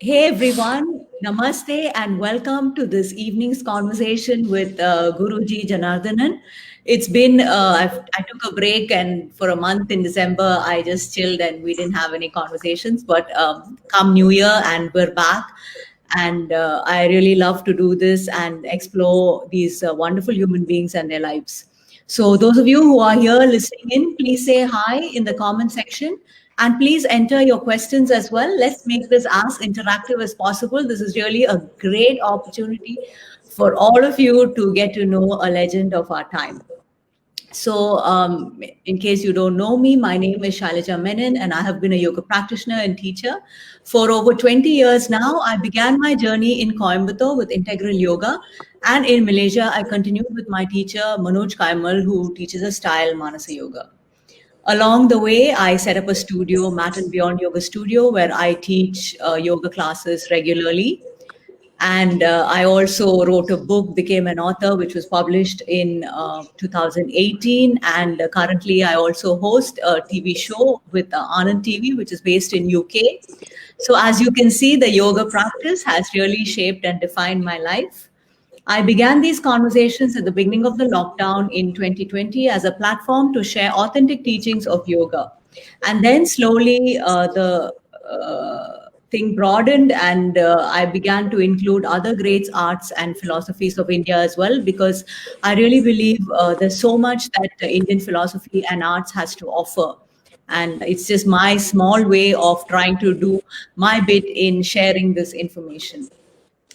Hey everyone, namaste and welcome to this evening's conversation with Guruji Janardhanan. It's been, I took a break and for a month in December, I just chilled and we didn't have any conversations. But come New Year and we're back. And I really love to do this and explore these wonderful human beings and their lives. So, those of you who are here listening in, please say hi in the comment section and please enter your questions as well. Let's make this as interactive as possible. This is really a great opportunity for all of you to get to know a legend of our time. So, in case you don't know me, my name is Shailaja Menon, and I have been a yoga practitioner and teacher for over 20 years now. I began my journey in Coimbatore with integral yoga, and in Malaysia, I continued with my teacher Manoj Kaimal, who teaches a style Manasa Yoga. Along the way, I set up a studio, Mat and Beyond Yoga Studio, where I teach yoga classes regularly. And I also wrote a book, became an author, which was published in 2018. And currently, I also host a TV show with Anand TV, which is based in UK. So as you can see, the yoga practice has really shaped and defined my life. I began these conversations at the beginning of the lockdown in 2020 as a platform to share authentic teachings of yoga. And then slowly the thing broadened, and I began to include other great arts and philosophies of India as well, because I really believe there's so much that Indian philosophy and arts has to offer. And it's just my small way of trying to do my bit in sharing this information.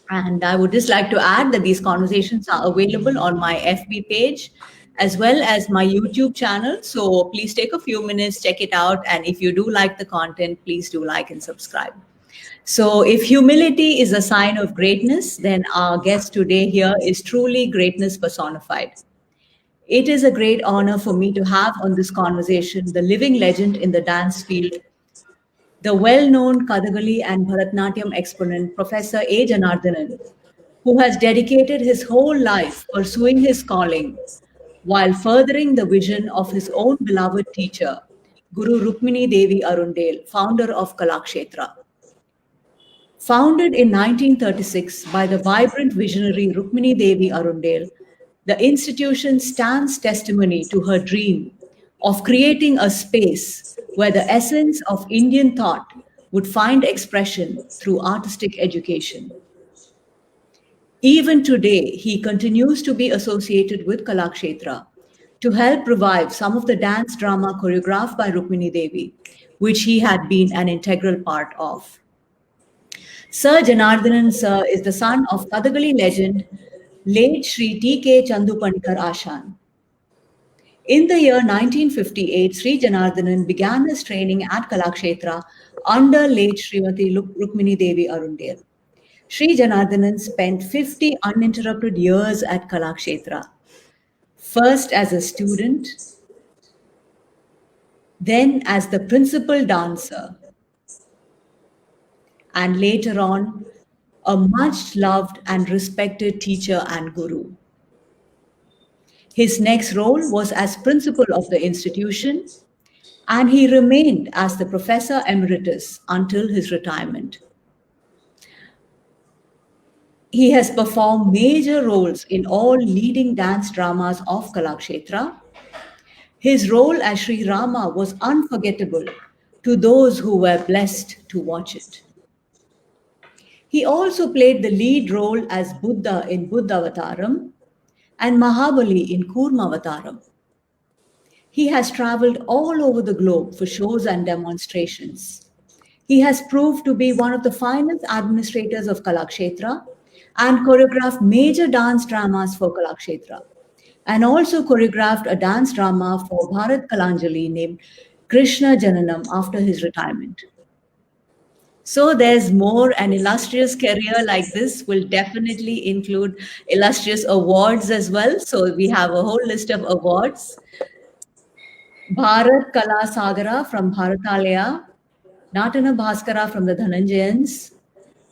And I would just like to add that these conversations are available on my FB page as well as my YouTube channel. So please take a few minutes, check it out. And if you do like the content, please do like and subscribe. So, if humility is a sign of greatness, then our guest today here is truly greatness personified. It is a great honor for me to have on this conversation the living legend in the dance field, the well-known Kathakali and Bharatanatyam exponent, Professor A. Janardhanan, who has dedicated his whole life pursuing his calling while furthering the vision of his own beloved teacher, Guru Rukmini Devi Arundel, founder of Kalakshetra. Founded in 1936 by the vibrant visionary Rukmini Devi Arundel, the institution stands testimony to her dream of creating a space where the essence of Indian thought would find expression through artistic education. Even today, he continues to be associated with Kalakshetra to help revive some of the dance drama choreographed by Rukmini Devi, which he had been an integral part of. Sir Janardhanan Sir is the son of Kathakali legend late Sri T.K. Chandupanikar Ashan. In the year 1958, Sri Janardhanan began his training at Kalakshetra under late Srimati Rukmini Devi Arundel. Sri Janardhanan spent 50 uninterrupted years at Kalakshetra, first as a student, then as the principal dancer, and later on, a much loved and respected teacher and guru. His next role was as principal of the institution, and he remained as the professor emeritus until his retirement. He has performed major roles in all leading dance dramas of Kalakshetra. His role as Sri Rama was unforgettable to those who were blessed to watch it. He also played the lead role as Buddha in Buddhavataram and Mahabali in Kurmavataram. He has traveled all over the globe for shows and demonstrations. He has proved to be one of the finest administrators of Kalakshetra and choreographed major dance dramas for Kalakshetra, and also choreographed a dance drama for Bharat Kalanjali named Krishna Jananam after his retirement. So there's more. An illustrious career like this will definitely include illustrious awards as well. So we have a whole list of awards. Bharat Kala Sagara from Bharatalaya, Natana Bhaskara from the Dhananjayans,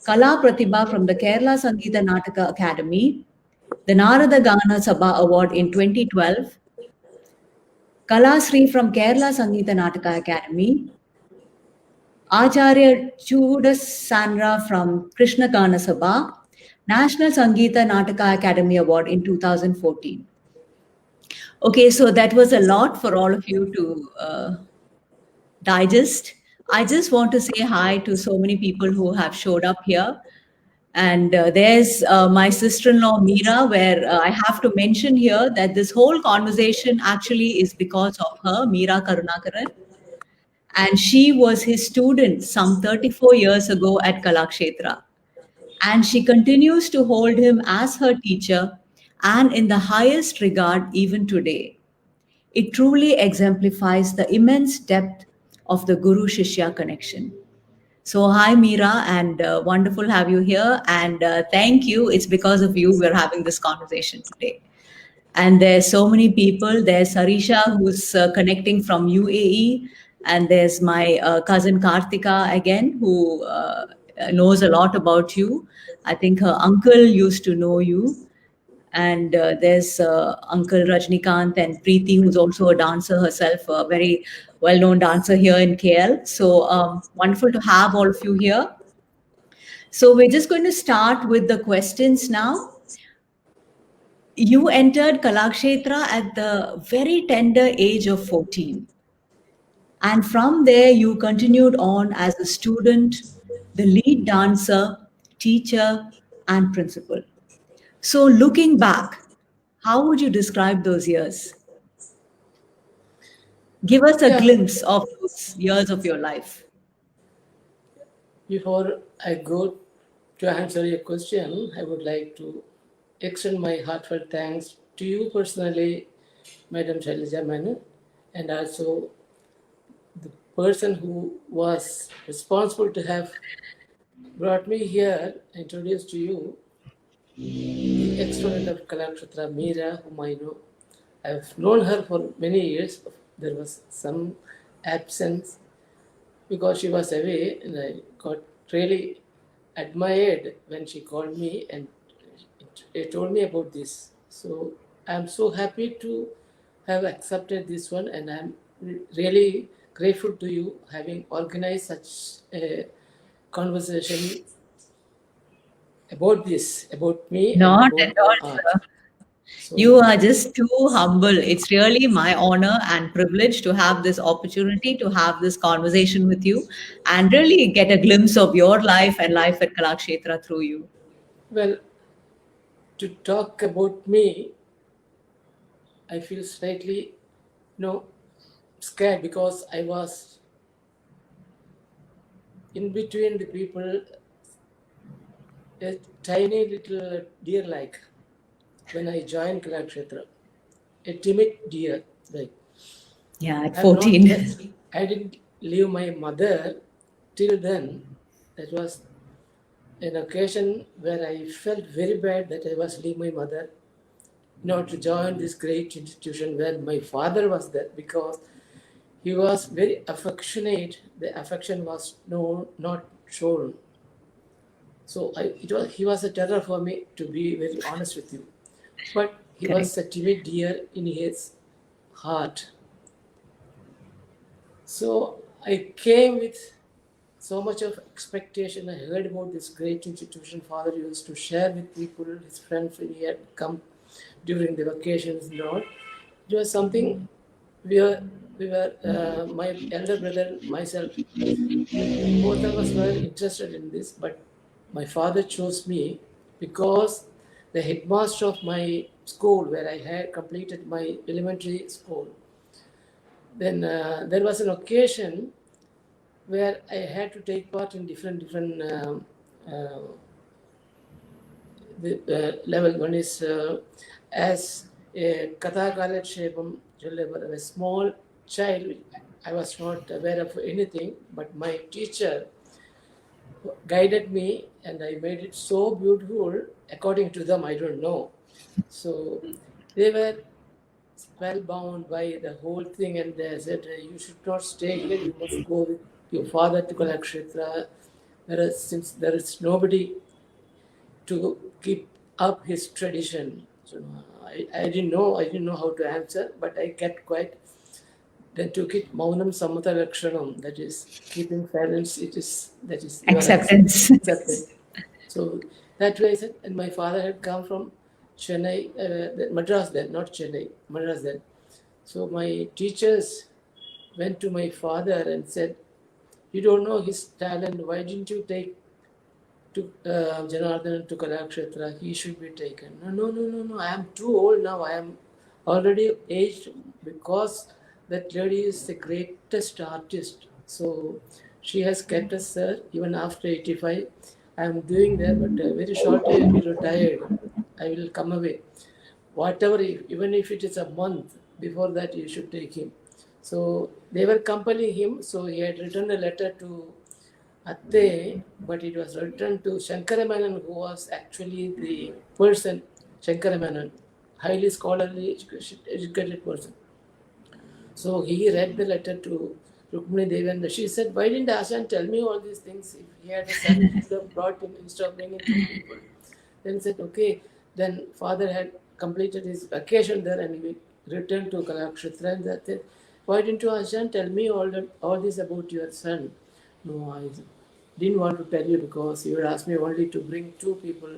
Kala Pratibha from the Kerala Sangeeta Nataka Academy, the Narada Gana Sabha Award in 2012, Kala Sri from Kerala Sangeeta Nataka Academy, Acharya Chudas Sanra from Krishna Gana Sabha, National Sangeeta Nataka Academy Award in 2014. Okay, so that was a lot for all of you to digest. I just want to say hi to so many people who have showed up here. And there's my sister in law, Meera, where I have to mention here that this whole conversation actually is because of her, Meera Karunakaran. And she was his student some 34 years ago at Kalakshetra. And she continues to hold him as her teacher and in the highest regard even today. It truly exemplifies the immense depth of the Guru Shishya connection. So, hi, Meera, and wonderful have you here. And thank you. It's because of you we're having this conversation today. And there's so many people. There's Sarisha, who's connecting from UAE, and there's my cousin Kartika again, who knows a lot about you. I think her uncle used to know you. And there's Uncle Rajnikant and Preeti, who's also a dancer herself, a very well-known dancer here in KL. So wonderful to have all of you here. So we're just going to start with the questions now. You entered Kalakshetra at the very tender age of 14. And from there, you continued on as a student, the lead dancer, teacher, and principal. So, looking back, how would you describe those years? Give us a Yeah, glimpse of those years of your life. before I go to answer your question, I would like to extend my heartfelt thanks to you personally, Madam Shailaja Menon, and also the person who was responsible to have brought me here, introduced to you, the ex-student of Kalakshetra, Meera, whom I know. I've known her for many years. There was some absence because she was away, and I got really admired when she called me and told me about this. So I'm so happy to have accepted this one, and I'm really grateful to you having organized such a conversation about this, about me and Not about at my all, art. sir. You So, are just too humble. It's really my honor and privilege to have this opportunity to have this conversation with you and really get a glimpse of your life and life at Kalakshetra through you. well, to talk about me, I feel slightly, scared because I was in between the people, a tiny little deer like when I joined Kalakshetra, a timid deer. Like Yeah, at I'm not 14. yet, I didn't leave my mother till then. That was an occasion where I felt very bad that I was leaving my mother, to join this great institution where my father was there because he was very affectionate. The affection was not shown. So he was a terror for me, to be very honest with you. But he was Correct. a timid deer in his heart. So I came with so much of expectation. I heard about this great institution father used to share with people, his friends when he had come during the vacations and all. It was something we were my elder brother, myself, both of us were interested in this, but my father chose me because the headmaster of my school, where I had completed my elementary school, then there was an occasion where I had to take part in different uh, level. One is as a Katha Kalatshepam, a small child. I was not aware of anything, but my teacher guided me and I made it so beautiful according to them. I don't know. So they were spellbound by the whole thing and they said, you should not stay here, you must go with your father to Kalakshetra. Since there is nobody to keep up his tradition. So I didn't know how to answer, but I kept quiet. then took it Maunam Sammata Lakshanam, that is keeping silence, that is your Acceptance. acceptance. So that way I said, and my father had come from Chennai, Madras then, not Chennai, Madras then. So my teachers went to my father and said, "You don't know his talent. Why didn't you take to Janardhan to Kalakshetra? He should be taken." No. I am too old now. I am already aged because that lady is the greatest artist. So she has kept us, sir, even after 85. I am doing there, but very shortly I will be retired. I will come away. Whatever, even if it is a month before that, you should take him. So they were compelling him. So he had written a letter to Atte, but it was written to Shankaramanan, who was actually the person, Shankaramanan, highly scholarly, educated person. So he read the letter to Rukmini Devi and she said, "Why didn't Ashan tell me all these things? If he had a son, he should have brought him instead of bringing two people." Then said, "Okay." Then father had completed his vacation there and he returned to Kalakshetra and that said, "Why didn't you, Ashan, tell me all this about your son?" "No, I didn't want to tell you because you had asked me only to bring two people,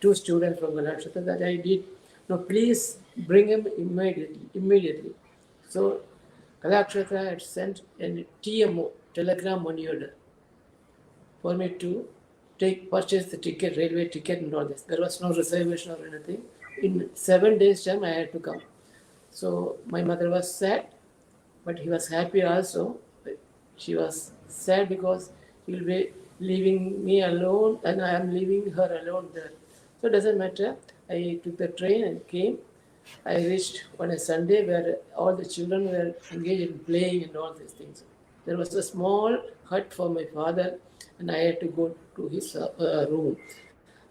two students from Kalakshetra. That I did. No, please bring him immediately. So Kalakshetra had sent a TMO, telegram money order, for me to purchase the ticket, railway ticket and all this. There was no reservation or anything. In 7 days' time, I had to come. So my mother was sad, but he was happy also. She was sad because he will be leaving me alone and I am leaving her alone there. So it doesn't matter. I took the train and came. I reached on a Sunday where all the children were engaged in playing and all these things. There was a small hut for my father, and I had to go to his room.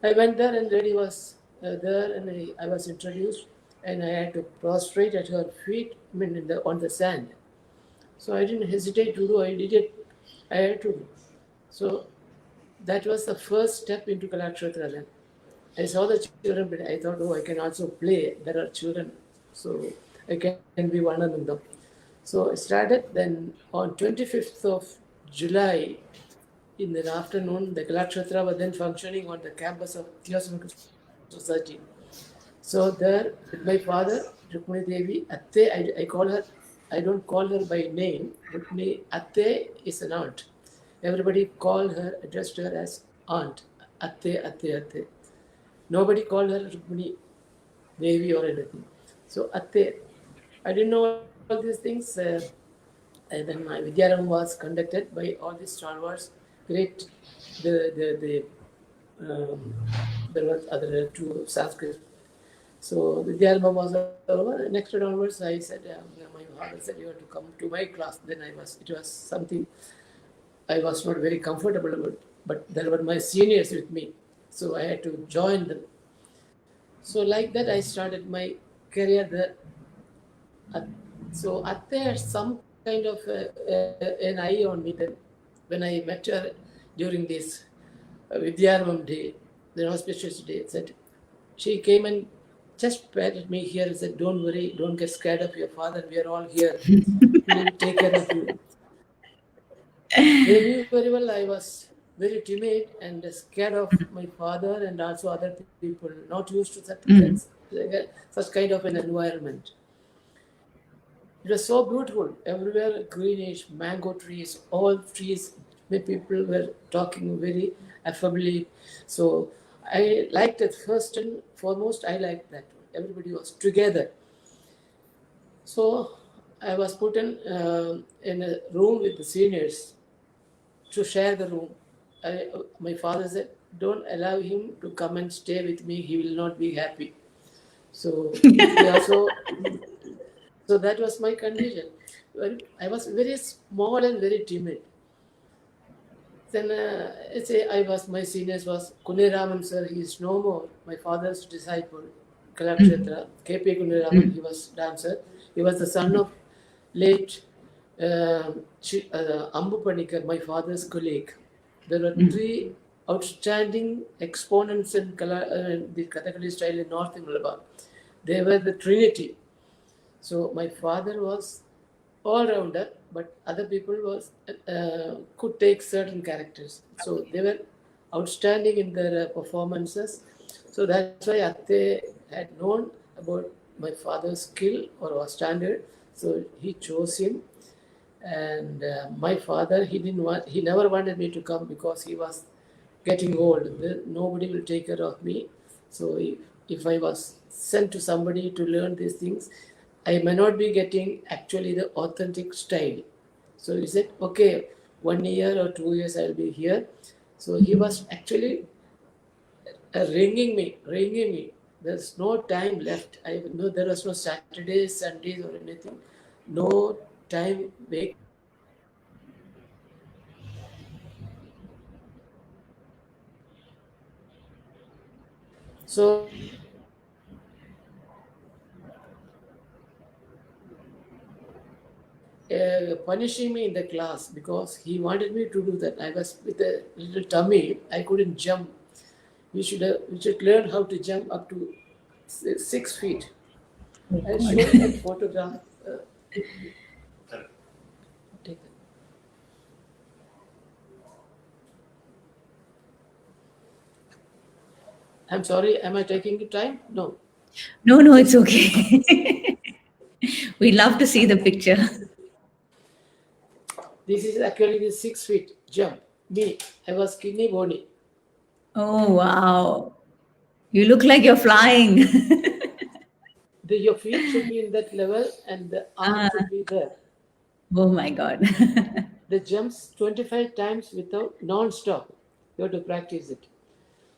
I went there, and lady was there, and I was introduced, and I had to prostrate at her feet, I mean, on the sand. So I didn't hesitate to do. I did it. I had to do. So that was the first step into Kalakshetra then. I saw the children, but I thought, oh, I can also play. There are children, so I can be one of them. So I started. Then on 25th of July, in the afternoon, the Kalakshetra was then functioning on the campus of Theosophical Society. So there, with my father, Rukmini Devi, Atte, I call her, I don't call her by name. Rukmini, Atte is an aunt. Everybody called her, addressed her as aunt. Atte. Nobody called her Rukmini Devi or anything. So Atte, I didn't know all these things. And then my Vidyaram was conducted by all these stalwarts. Great, there was other two Sanskrit. So Vidyaram was over. Next day onwards, I said, my father said, "You have to come to my class." Then it was something I was not very comfortable about, but there were my seniors with me, so I had to join them. So like that, I started my career there. So Atte had some kind of an eye on me then when I met her during this Vidyaramam day, the auspicious day. Said she came and just patted me here and said, "Don't worry, don't get scared of your father. We are all here. We will take care of you." They knew very well I was very timid and scared of my father and also other people, not used to such kind of an environment. It was so beautiful. Everywhere greenish, mango trees, all trees. The people were talking very affably. So I liked it first and foremost. I liked that one. Everybody was together. So I was put in a room with the seniors to share the room. My father said, "Don't allow him to come and stay with me. He will not be happy." So he also. So that was my condition. I was very small and very timid. Then my seniors was Kuniraman sir, he is no more. My father's disciple, Kalakshetra, K.P. Kuniraman, he was dancer. He was the son of late Ambu Panikar, my father's colleague. There were three outstanding exponents in the Kathakali style in North Malabar. They were the Trinity. So my father was all-rounder, but other people was could take certain characters. So they were outstanding in their performances. So that's why Atte had known about my father's skill or was standard. So he chose him. And my father, he never wanted me to come because he was getting old. Nobody will take care of me. So if I was sent to somebody to learn these things, I may not be getting actually the authentic style. So he said, okay, 1 year or 2 years I'll be here. So he was actually ringing me. There's no time left. I know there was no Saturdays, Sundays, or anything. No time vacant. So punishing me in the class because he wanted me to do that. I was with a little tummy. I couldn't jump. We should learn how to jump up to 6 feet. Oh I'll God. show you that photograph. Take that. I'm sorry. Am I taking your time? No. No, no, it's Just okay. We love to see the picture. this is actually the 6 feet jump. Me, I was kidney bony. Oh, wow. You look like you're flying. Your feet should be in that level and the arm Ah, should be there. oh my God. The jumps 25 times without non-stop. You have to practice it.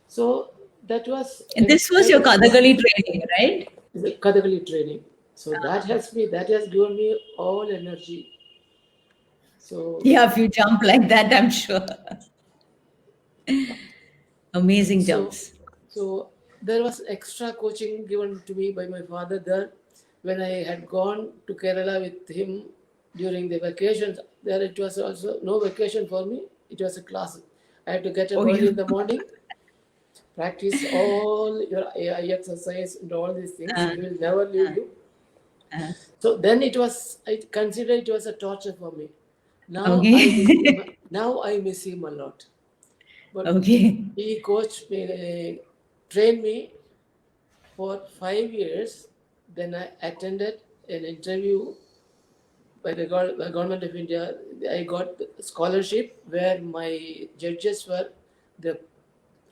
So that was And this was your Kathakali training, right? the Kathakali training. So that has given me all energy. So Yeah, if you jump like that, I'm sure. Amazing so jumps. so there was extra coaching given to me by my father there when I had gone to Kerala with him during the vacations. There it was also no vacation for me. It was a class. I had to get up Oh, early you. in the morning, practice all your eye exercise and all these things. Uh, He will never leave you. uh, So then I consider it was a torture for me. okay. Now I miss him a lot. But Okay. he coached me, trained me for 5 years. Then I attended an interview by the government of India. I got the scholarship where my judges were the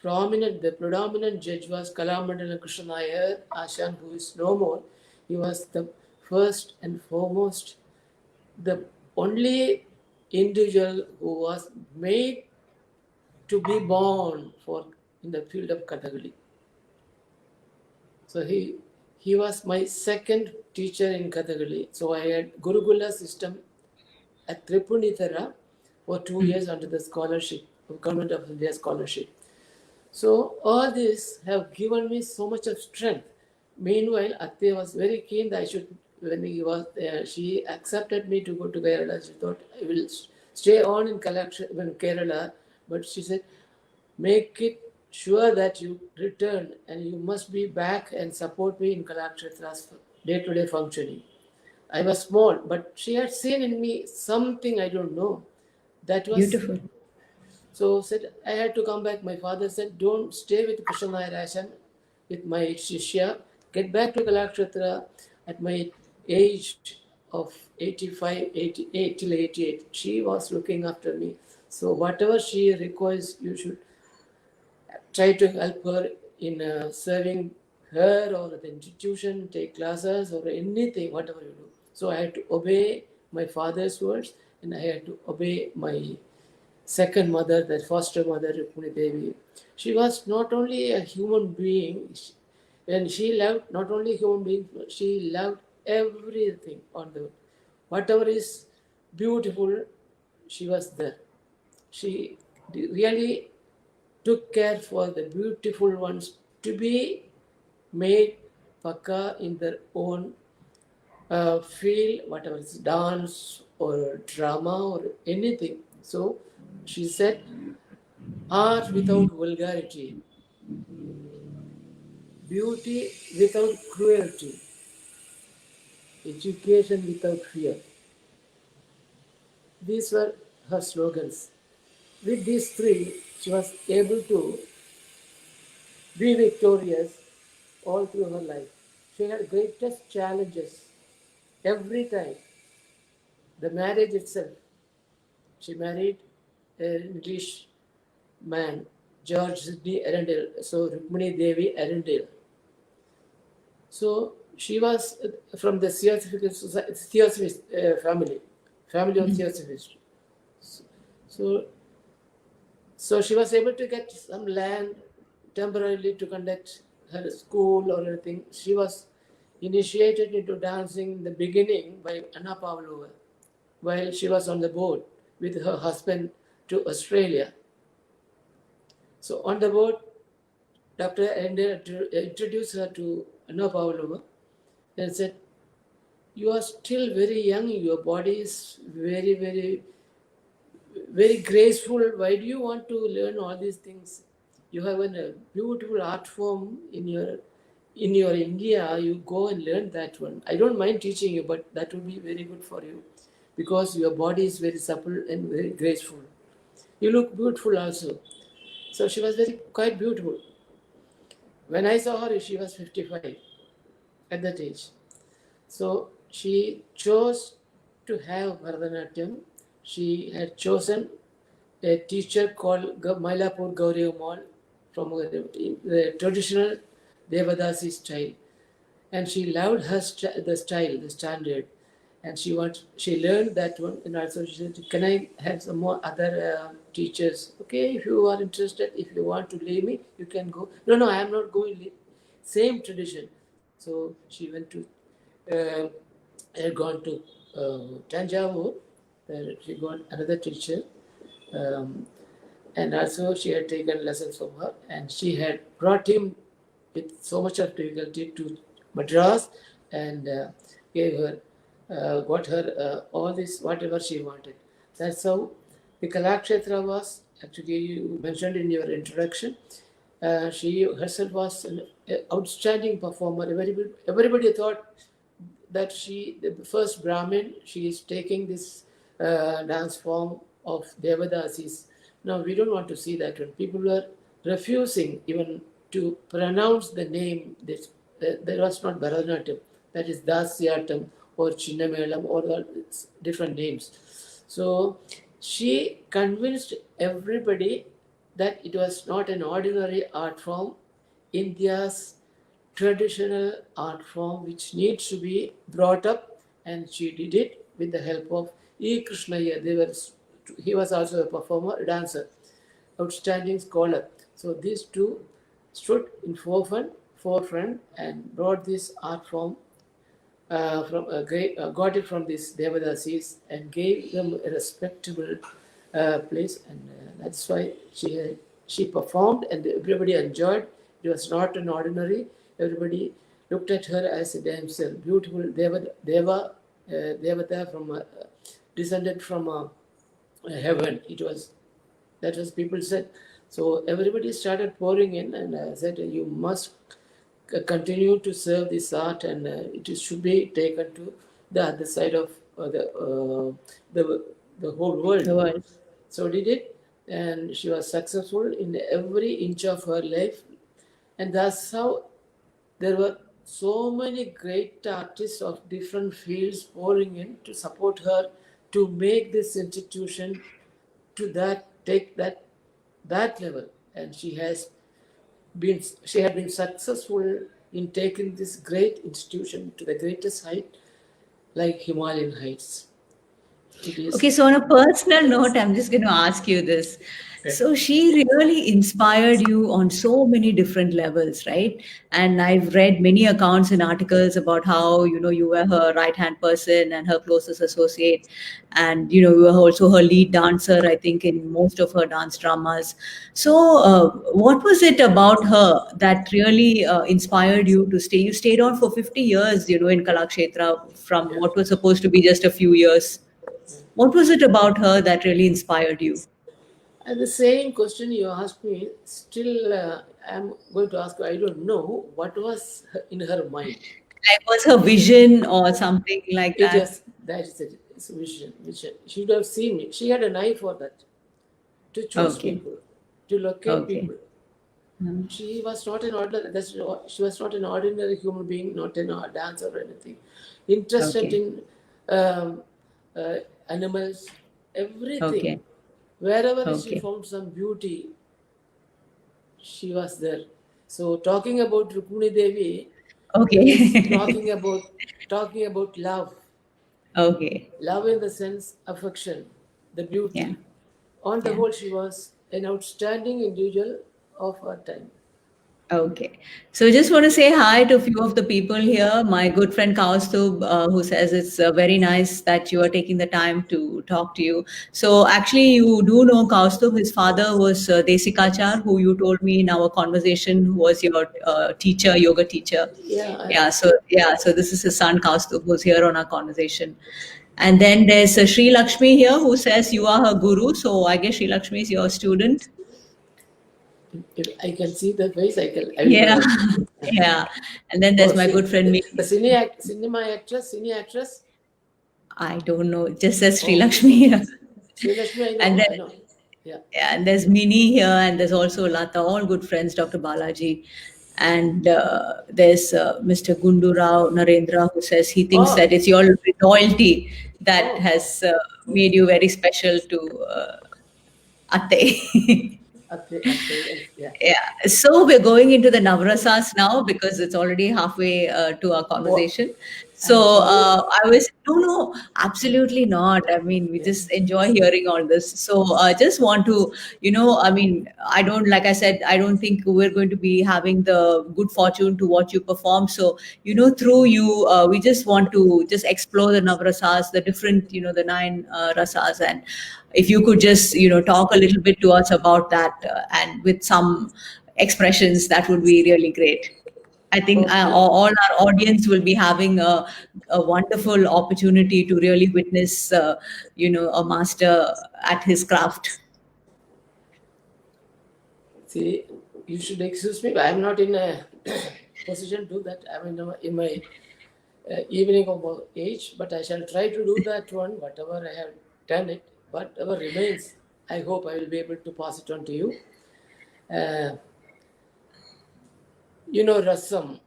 the predominant judge was Kalamandalam Krishna Nair, Ashan, who is no more. He was the first and foremost, the only individual who was made to be born for in the field of Kathakali. So he was my second teacher in Kathakali. So I had Gurukula system at Tripunithara for 2 years under the scholarship, Government of India scholarship. So all this have given me so much of strength. Meanwhile, Atte was very keen that I should, when he was there, she accepted me to go to Kerala. She thought I will stay on in Kerala, but she said, make it sure that you return and you must be back and support me in Kalakshetra's day-to-day functioning. I was small, but she had seen in me something I don't know. That was Beautiful. so said I had to come back. My father said, don't stay with Krishna Rashan with my Shishya. Get back to Kalakshetra at my age of 85, 88 till 88. She was looking after me. So whatever she requires, you should try to help her in serving her or the institution, take classes or anything, whatever you do. So I had to obey my father's words and I had to obey my second mother, the foster mother, Rukmini Devi. She was not only a human being, and she loved not only human beings, she loved everything on the whatever is beautiful, she was there. She really took care for the beautiful ones to be made paka in their own field, whatever it's dance or drama or anything. So she said, art without vulgarity, beauty without cruelty, education without fear. these were her slogans. With these three, she was able to be victorious all through her life. She had greatest challenges every time. The marriage itself, she married an English man, George Sidney Arundel, so Rukmini Devi Arundel. So she was from the Theosophist family of Theosophists. So she was able to get some land temporarily to conduct her school or anything. She was initiated into dancing in the beginning by Anna Pavlova while she was on the boat with her husband to Australia. So on the boat, Dr. Ender introduced her to Anna Pavlova and said, "You are still very young, your body is very, very, very graceful. Why do you want to learn all these things? You have a beautiful art form in your India. You go and learn that one. I don't mind teaching you, but that would be very good for you because your body is very supple and very graceful. You look beautiful also." So she was quite beautiful. When I saw her, she was 55 at that age. So she chose to have Bharatanatyam. She had chosen a teacher called Mylapore Gauri Ammal from the traditional Devadasi style. And she loved the style, the standard. And she learned that one. And also she said, "Can I have some more other teachers? Okay, if you are interested, if you want to leave me, you can go." No, I am not going. Same tradition. So she went to, had gone to Tanjavur. She got another teacher. And also she had taken lessons from her. And she had brought him with so much of difficulty to Madras and got her all this, whatever she wanted. That's how the Kalakshetra was. Actually, you mentioned in your introduction. She herself was an outstanding performer. Everybody thought that the first Brahmin, she is taking this dance form of Devadasis. Now, we don't want to see that when people were refusing even to pronounce the name. That was not Bharatanatyam, that is Dasyatam or Chinnamelam or different names. So she convinced everybody that it was not an ordinary art form, India's traditional art form which needs to be brought up, and she did it with the help of E. Krishnaiyer. He was also a performer, a dancer, outstanding scholar. So these two stood in forefront and brought this art form got it from these Devadasis and gave them a respectable place, and that's why she performed and everybody enjoyed. It was not an ordinary. Everybody looked at her as a damsel, beautiful Devata from descended from heaven. That was people said. So everybody started pouring in and said, "You must continue to serve this art, and it should be taken to the other side of the whole world." The world. So did it, and she was successful in every inch of her life, and that's how there were so many great artists of different fields pouring in to support her to make this institution to take that level, and she had been successful in taking this great institution to the greatest height, like Himalayan heights. It is. Okay, so on a personal note, I'm just going to ask you this. Okay. So she really inspired you on so many different levels, right? And I've read many accounts and articles about how, you were her right-hand person and her closest associate. And, you were also her lead dancer, I think, in most of her dance dramas. So what was it about her that really inspired you to stay? You stayed on for 50 years, in Kalakshetra from what was supposed to be just a few years. What was it about her that really inspired you? And the same question you asked me, still I'm going to ask you, I don't know what was in her mind. Like, was her vision or something like that? That is it. vision. She would have seen me. She had an eye for that, to choose Okay. people, to locate Okay. people. Mm. She was not an ordinary. She was not an ordinary human being, not a dancer or anything. Interested Okay. in um, animals, everything. Okay. Wherever she Okay. found some beauty, she was there. So talking about Rukmini Devi is Okay. talking about love. Okay. Love in the sense affection, the Yeah. beauty. On the Yeah. whole, she was an outstanding individual of her time. Okay. So just want to say hi to a few of the people here. My good friend Kaustub, who says it's very nice that you are taking the time to talk to you. So actually, you do know Kaustub. His father was Desikachar, who you told me in our conversation who was your teacher, yoga teacher. Yeah, So this is his son Kaustub, who's here on our conversation. And then there's Sri Lakshmi here, who says you are her guru. So I guess Sri Lakshmi is your student. if I can see the face, I will Yeah, know it. yeah. And then Oh, there's my good friend the Miri. cine actress. I don't know. It just says Sri Oh, Lakshmi here. Sri Lakshmi, And then I know. Yeah. yeah, and there's Mini here, and there's also Lata, all good friends, Dr. Balaji. And there's Mr. Gundu Rao Narendra, who says he thinks Oh, that it's your loyalty that oh, has made you very special to Atte. yeah. Yeah. So we're going into the Navrasas now because it's already halfway to our Oh, conversation. I'm So sorry. no, absolutely not. I mean, we Yeah. just enjoy hearing all this. So I just want to, I mean, I don't, like I said, I don't think we're going to be having the good fortune to watch you perform. So, through you, we just want to just explore the Navrasas, the different, the nine rasas, and if you could just talk a little bit to us about that and with some expressions, that would be really great. I think Okay. all our audience will be having a wonderful opportunity to really witness a master at his craft. See, you should excuse me. I'm not in a position to do that. I'm in my evening of age, but I shall try to do that one. Whatever I have done it, whatever remains, I hope I will be able to pass it on to you. Rasam,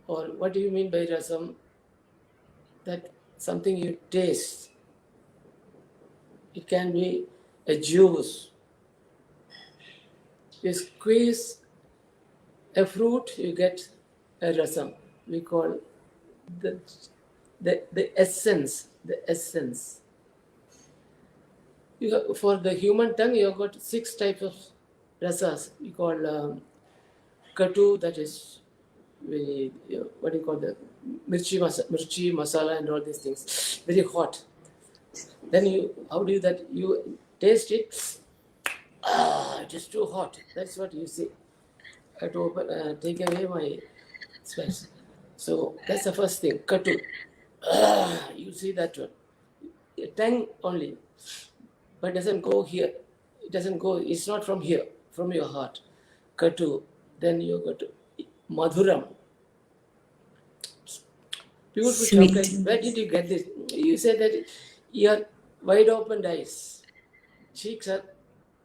or what do you mean by rasam? That something you taste. It can be a juice. You squeeze a fruit, you get a rasam. We call the the essence. The essence. For the human tongue, you have got 6 types of rasas. We call katu, that is what do you call the mirchi masala and all these things. Very hot. Then how do you that you taste it? It is too hot. That's what you say. I have to take away my specs. So that's the first thing. Katu. You see that one. Your tongue only, but doesn't go here. It doesn't go. It's not from here, from your heart. Katu. Then you go to madhuram. Beautiful Sweet. chocolate. Where did you get this? You said that your wide open eyes, cheeks are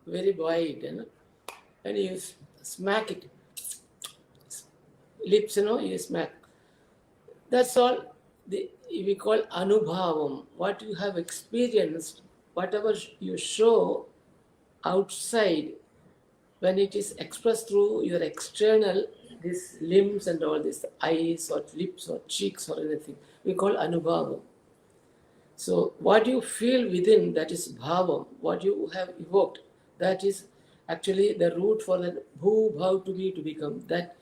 very wide, and you smack it. Lips, you smack. That's all we call anubhavam. What you have experienced, whatever you show outside, when it is expressed through your external, these limbs and all this, eyes or lips or cheeks or anything, we call anubhavam. So what you feel within, that is bhavam, what you have evoked, that is actually the root for the bhu, bhav, to be, to become. That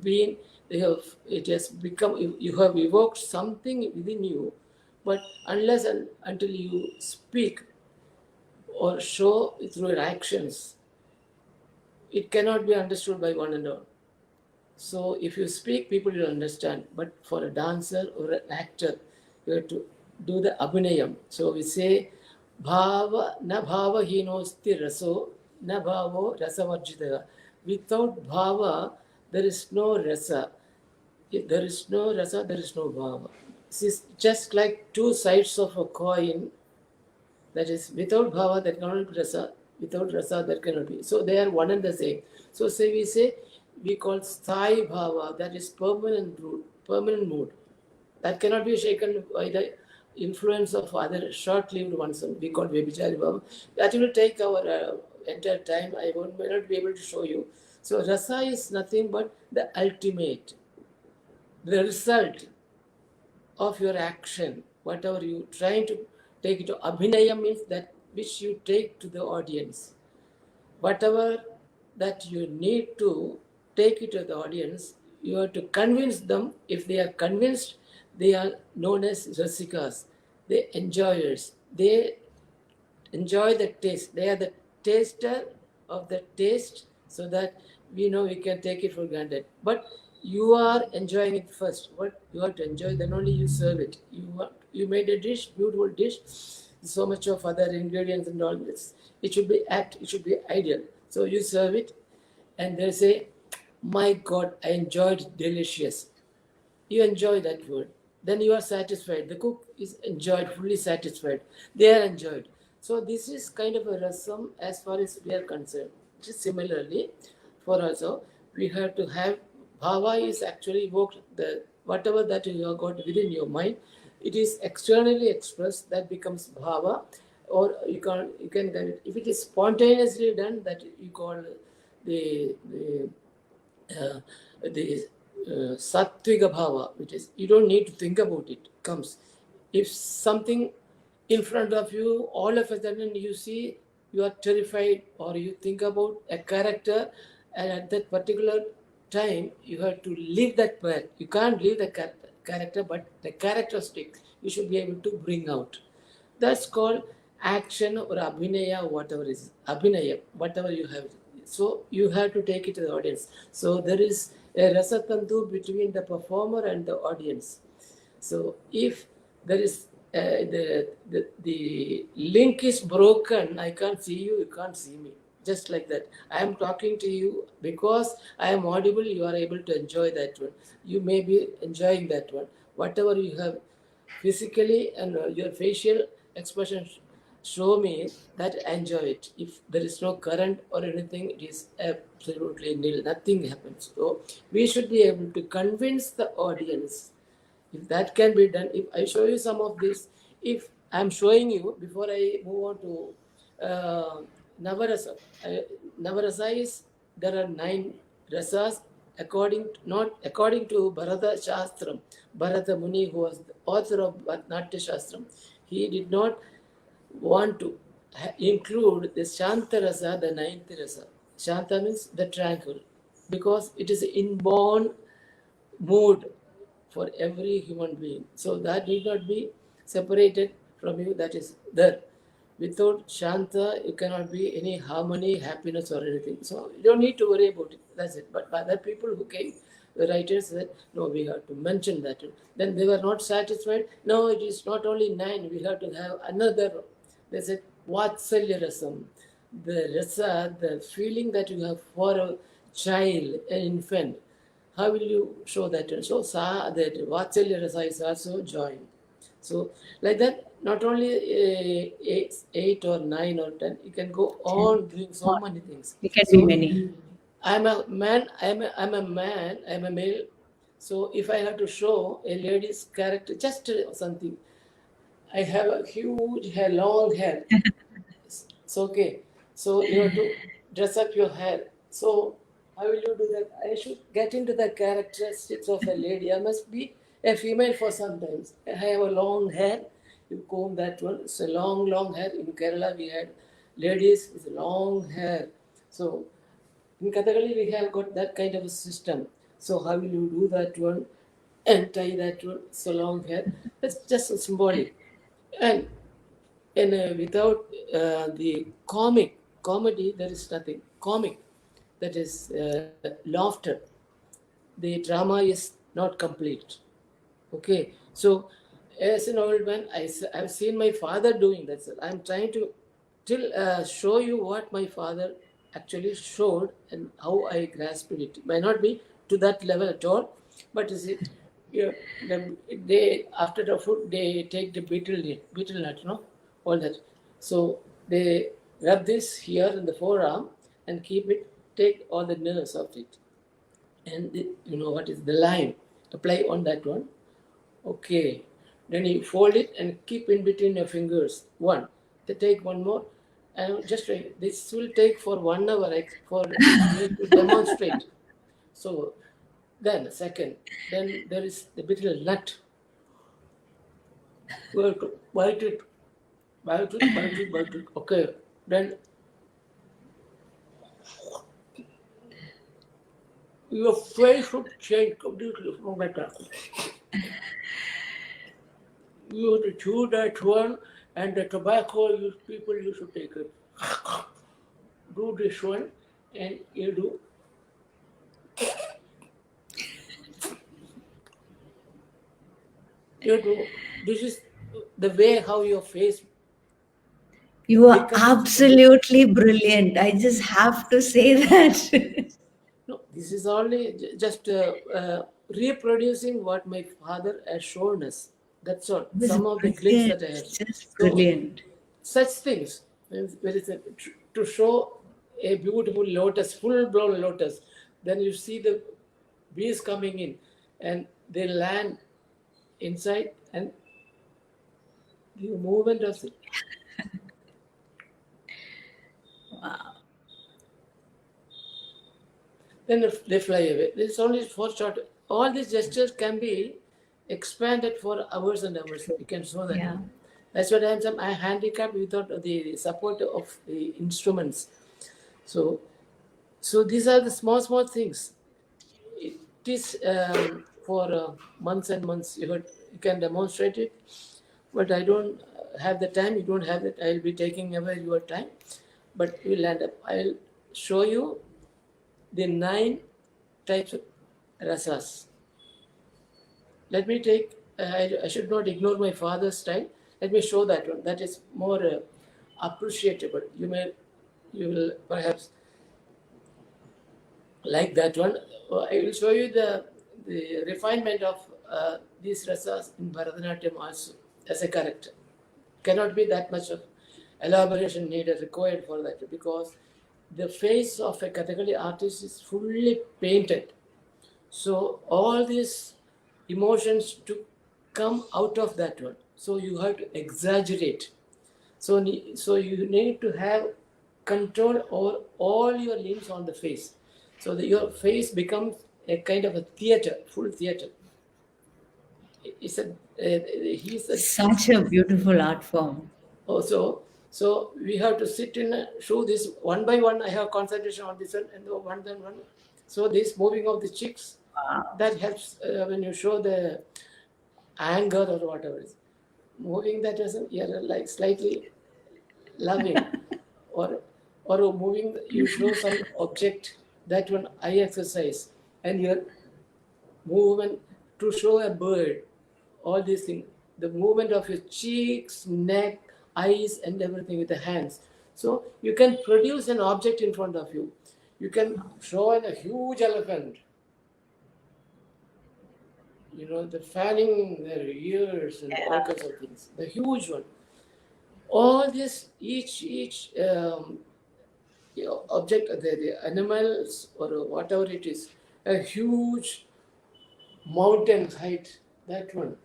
being, it has become, you have evoked something within you, but unless and until you speak or show through your actions, it cannot be understood by one and all. So if you speak, people will understand. But for a dancer or an actor, you have to do the abhinayam. So we say, bhava na bhava hinosti raso na bhavo rasavarjitaya. Without bhava, there is no rasa. If there is no rasa, there is no bhava. This is just like two sides of a coin. That is, without bhava, that cannot be rasa. Without rasa, that cannot be. So they are one and the same. So we call sthai bhava, that is permanent mood. That cannot be shaken by the influence of other short-lived ones. We call Vyabhichari Bhava. That will take our entire time. May not be able to show you. So rasa is nothing but the ultimate, the result of your action, whatever you trying to take it to. Abhinaya means that which you take to the audience. Whatever that you need to take it to the audience, you have to convince them. If they are convinced, they are known as rasikas. They enjoyers. They enjoy the taste. They are the taster of the taste, so that we know we can take it for granted. But you are enjoying it first. What you have to enjoy, then only you serve it. You made a dish, beautiful dish, so much of other ingredients and all this. It should be apt. It should be ideal. So you serve it, and they say, "My God, I enjoyed it, delicious." You enjoy that word, then you are satisfied. The cook is enjoyed, fully satisfied. They are enjoyed. So this is kind of a rasam as far as we are concerned. Just similarly, for also, we have to have bhava is actually evoked, the whatever that you have got within your mind, it is externally expressed, that becomes bhava, or you can get it. If it is spontaneously done, that you call the uh, the sattviga bhava, which is you don't need to think about it, comes. If something in front of you, all of a sudden you see, you are terrified, or you think about a character, and at that particular time you have to leave that part. You can't leave the character, but the characteristic you should be able to bring out. That's called action or abhinaya, whatever is abhinaya, whatever you have. So you have to take it to the audience. So there is a rasatantu between the performer and the audience. So if there is the link is broken, I can't see you, you can't see me. Just like that. I am talking to you because I am audible, you are able to enjoy that one. You may be enjoying that one. Whatever you have physically and your facial expression show me that I enjoy it. If there is no current or anything, it is absolutely nil. Nothing happens. So we should be able to convince the audience. If that can be done, if I show you some of this, if I'm showing you, before I move on to Navarasa, Navarasa is, there are 9 rasas not according to Bharata Shastram. Bharata Muni, who was the author of Natya Shastram, he did not want to include the Shanta Rasa, the 9th rasa. Shanta means the tranquil, because it is inborn mood for every human being. So that need not be separated from you, that is there. Without Shanta, you cannot be any harmony, happiness, or anything. So you don't need to worry about it. That's it. But other people who came, the writers said, no, we have to mention that. Then they were not satisfied. No, it is not only 9, we have to have another. They said, Vatsalya Rasam. The rasa, the feeling that you have for a child, an infant. How will you show that? So that Vatsalya Rasa is also joined. So like that, not only 8 or 9 or 10, you can go on doing so many things. It can be So many. I'm a man, I'm a man, I'm a male. So if I have to show a lady's character, just something, I have a huge hair, long hair. It's okay. So you have to dress up your hair. So how will you do that? I should get into the characteristics of a lady. I must be a female for sometimes. I have a long hair. You comb that one. It's a long, long hair. In Kerala, we had ladies with long hair. So in Kathakali, we have got that kind of a system. So how will you do that one and tie that one so long hair? That's just symbolic. And without the comedy, there is nothing. Comic, that is laughter. The drama is not complete. Okay, so as an old man, I've seen my father doing that. Sir. I'm trying to show you what my father actually showed and how I grasped it. It may not be to that level at all, but is it? Yeah, they after the food they take the betel nut, all that. So they rub this here in the forearm and keep it. Take all the nerves of it, and you know what is the lime. Apply on that one. Okay. Then you fold it and keep in between your fingers. One. They take one more. And just wait. This will take for 1 hour for me to demonstrate. So then second. Then there is the betel nut. You have to bite it, bite it, bite it, bite it. Okay. Then your face should change completely from that. You have to chew that one, and the tobacco people used to take it. Do this one, and you do. You do. This is the way how your face You are becomes. absolutely brilliant. I just have to say that. No, this is only just reproducing what my father has shown us. That's all. It was Some of the clips brilliant. that I have. Just So brilliant. such things, there is to show a beautiful lotus, full-blown lotus. Then you see the bees coming in, and they land inside, and the movement of it. Wow. Then if they fly away. This is only for short. All these gestures can be expanded for hours and hours. You can show that. Yeah. That's what I handicapped without the support of the instruments. So, so these are the small things. It is for months and months. You can demonstrate it, but I don't have the time. You don't have it. I'll be taking away your time, but we'll end up. I'll show you the 9 types of rasas. Let me take, I should not ignore my father's style. Let me show that one. That is more appreciable. You will perhaps like that one. I will show you the refinement of these rasas in Bharatanatyam also as a character. Cannot be that much of elaboration needed required for that because the face of a Kathakali artist is fully painted. So all these emotions to come out of that one. So you have to exaggerate. So you need to have control over all your limbs on the face. So that your face becomes a kind of a theater, full theater. It's he's a Such a beautiful art form. also. So we have to sit in show this one by one. I have concentration on this one and one then one. So this moving of the cheeks Wow. that helps when you show the anger or whatever is moving that as you're like slightly loving or moving you show some object that one eye exercise and your movement to show a bird all these things the movement of your cheeks neck eyes and everything with the hands so you can produce an object in front of you you can show a huge elephant the fanning their ears and all kinds of things. The huge one. All this, each object, the animals or whatever it is, a huge mountain height. That one,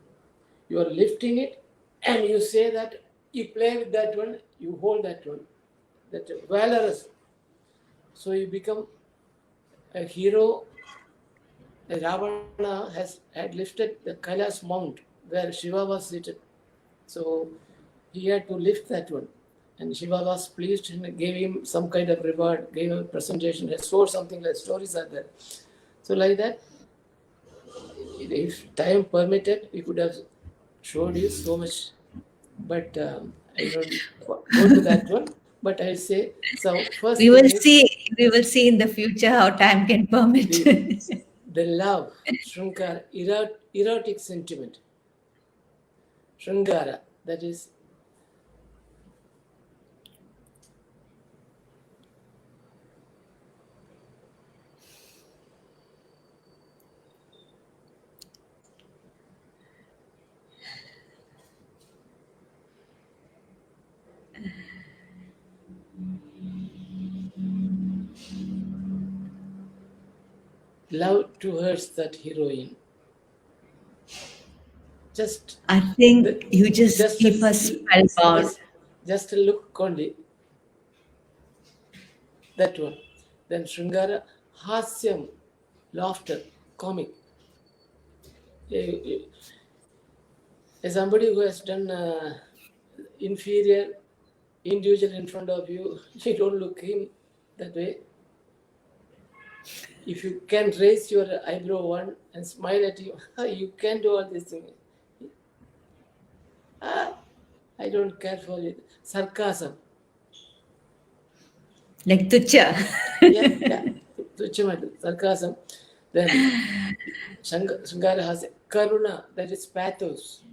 you are lifting it, and you say that you play with that one, you hold that one, that valorous. So you become a hero. Ravana had lifted the Kailas Mount where Shiva was seated. So he had to lift that one. And Shiva was pleased and gave him some kind of reward, gave him a presentation, restored something like stories are there. So like that, if time permitted, we could have showed you so much. But I don't go to that one. But I'll say, so first We will thing is see. We will see in the future how time can permit. the love, Shrunkara, erotic sentiment. Shringara, that is love towards that heroine. Just I the think you just just a, keep us spellbound. just a look only, that one. Then Shringara, Hasyam, laughter, comic. Eh, As somebody who has done inferior individual in front of you, you don't look him that way. If you can raise your eyebrow one and smile at him, you can do all these things. Ah, I don't care for it. Sarcasm. Like Tucha. Yeah. Sarcasm. Then Shangara has Karuna, that is pathos.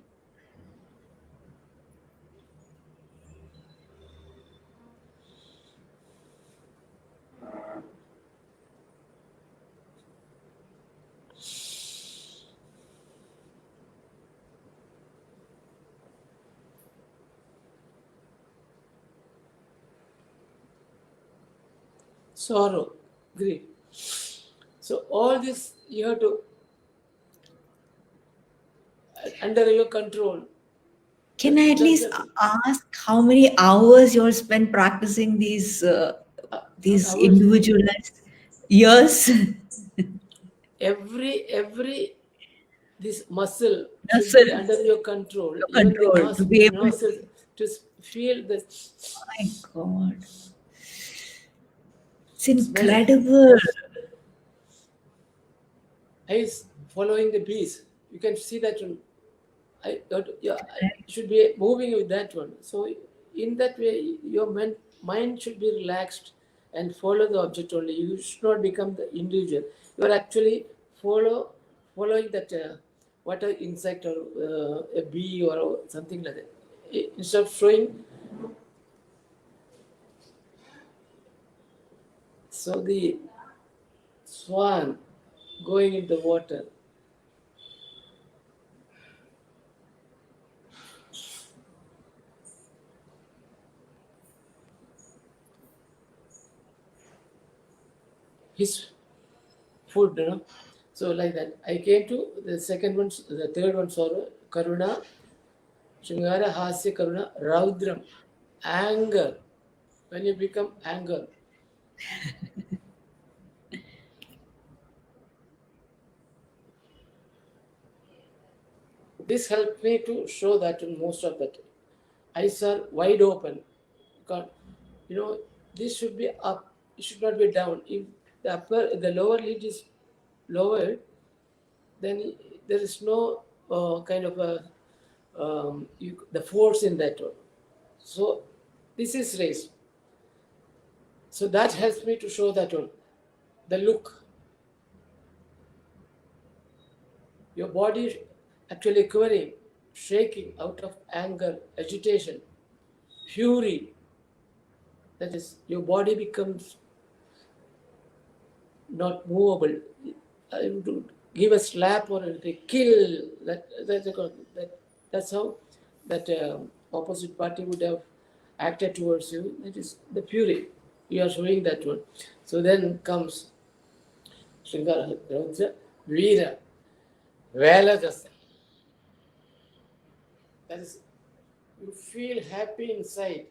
Sorrow, grief. So all this you have to under your control. Can I at least ask how many hours you all spent practicing these Hours. individualized years? Every this muscle should be Muscles, under your control. your Even the control to be able to. nostrils to feel the My God, it's smell. incredible. Eyes following the bees. You can see that one. I should be moving with that one. So in that way, your mind should be relaxed and follow the object only. You should not become the individual. You are actually following that what a insect or a bee or something like that. Instead of showing, so the swan going in the water. His food, So like that, I came to the second one, the third one, sorrow, Karuna, Shingara, Hasya, Karuna, Raudram, anger. When you become anger, this helped me to show that in most of that. Eyes are wide open. God, this should be up. It should not be down. If the lower lid is lowered, then there is no kind of the force in that one. So this is raised. So that helps me to show that one. The look. Your body actually quivering, shaking out of anger, agitation, fury. That is, your body becomes not movable. I would give a slap or anything, kill. That's how that opposite party would have acted towards you. That is the fury. You are showing that one. So then comes Shringara Raudra, Veera, Veladasa. That is, you feel happy inside.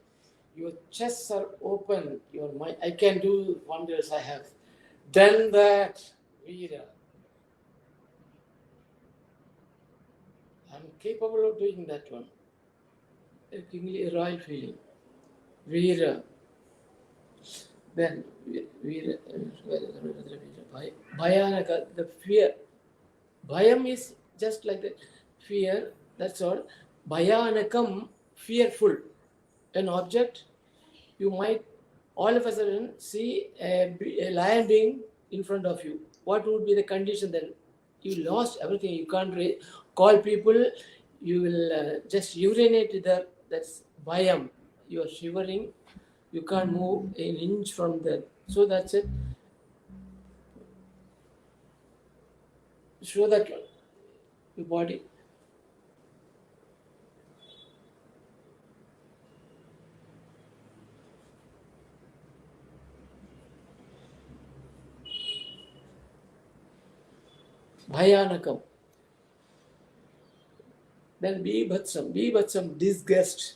Your chests are open. Your mind, I can do wonders. I have done that, Veera. I'm capable of doing that one. A kingly royal feeling. Veera. Then Veera, Bhayanaka, the fear. Bhayam is just like that. Fear, that's all. Bhayanakam, fearful. An object, you might all of a sudden see a lion being in front of you. What would be the condition then? You lost everything. You can't call people. You will just urinate there. That's bhayam. You are shivering. You can't move an inch from there. So that's it. Show that your body. Bhayanakam. Then Bibhatsam, disgust.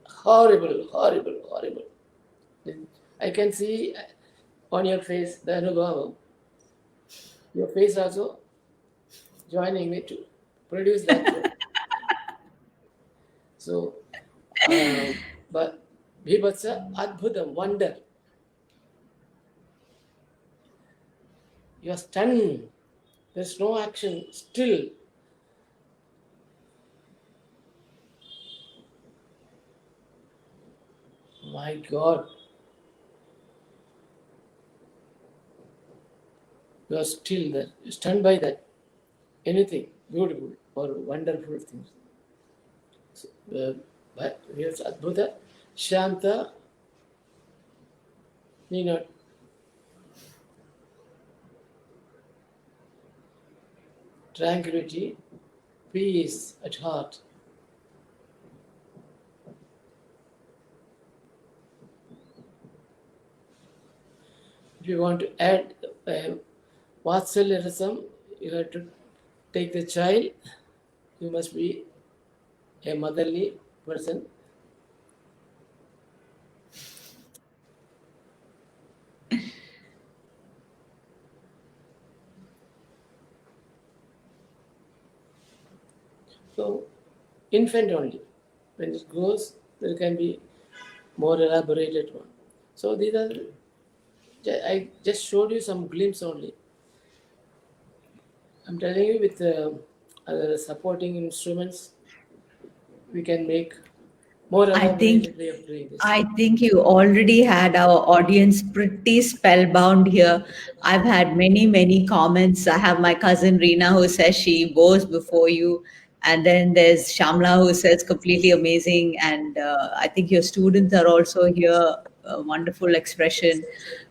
Horrible. I can see on your face the Anubhava. Your face also joining me to produce that one. So, but Bhibhatsa, Adbhutam, wonder. You are stunned. There's no action, still. My God. You are still there, stunned by that. Anything beautiful or wonderful things. So, but here's Adbhuta, Shanta, need not. Tranquility, peace at heart. If you want to add Vatsalyarism, you have to take the child. You must be a motherly person. So, infant only. When it grows, there can be more elaborated one. So these are, I just showed you some glimpse only. I'm telling you with other supporting instruments, we can make more I think elaborated way of doing this. I think you already had our audience pretty spellbound here. I've had many comments. I have my cousin Reena who says she bows before you. And then there's Shamla who says completely amazing. And I think your students are also here. A wonderful expression,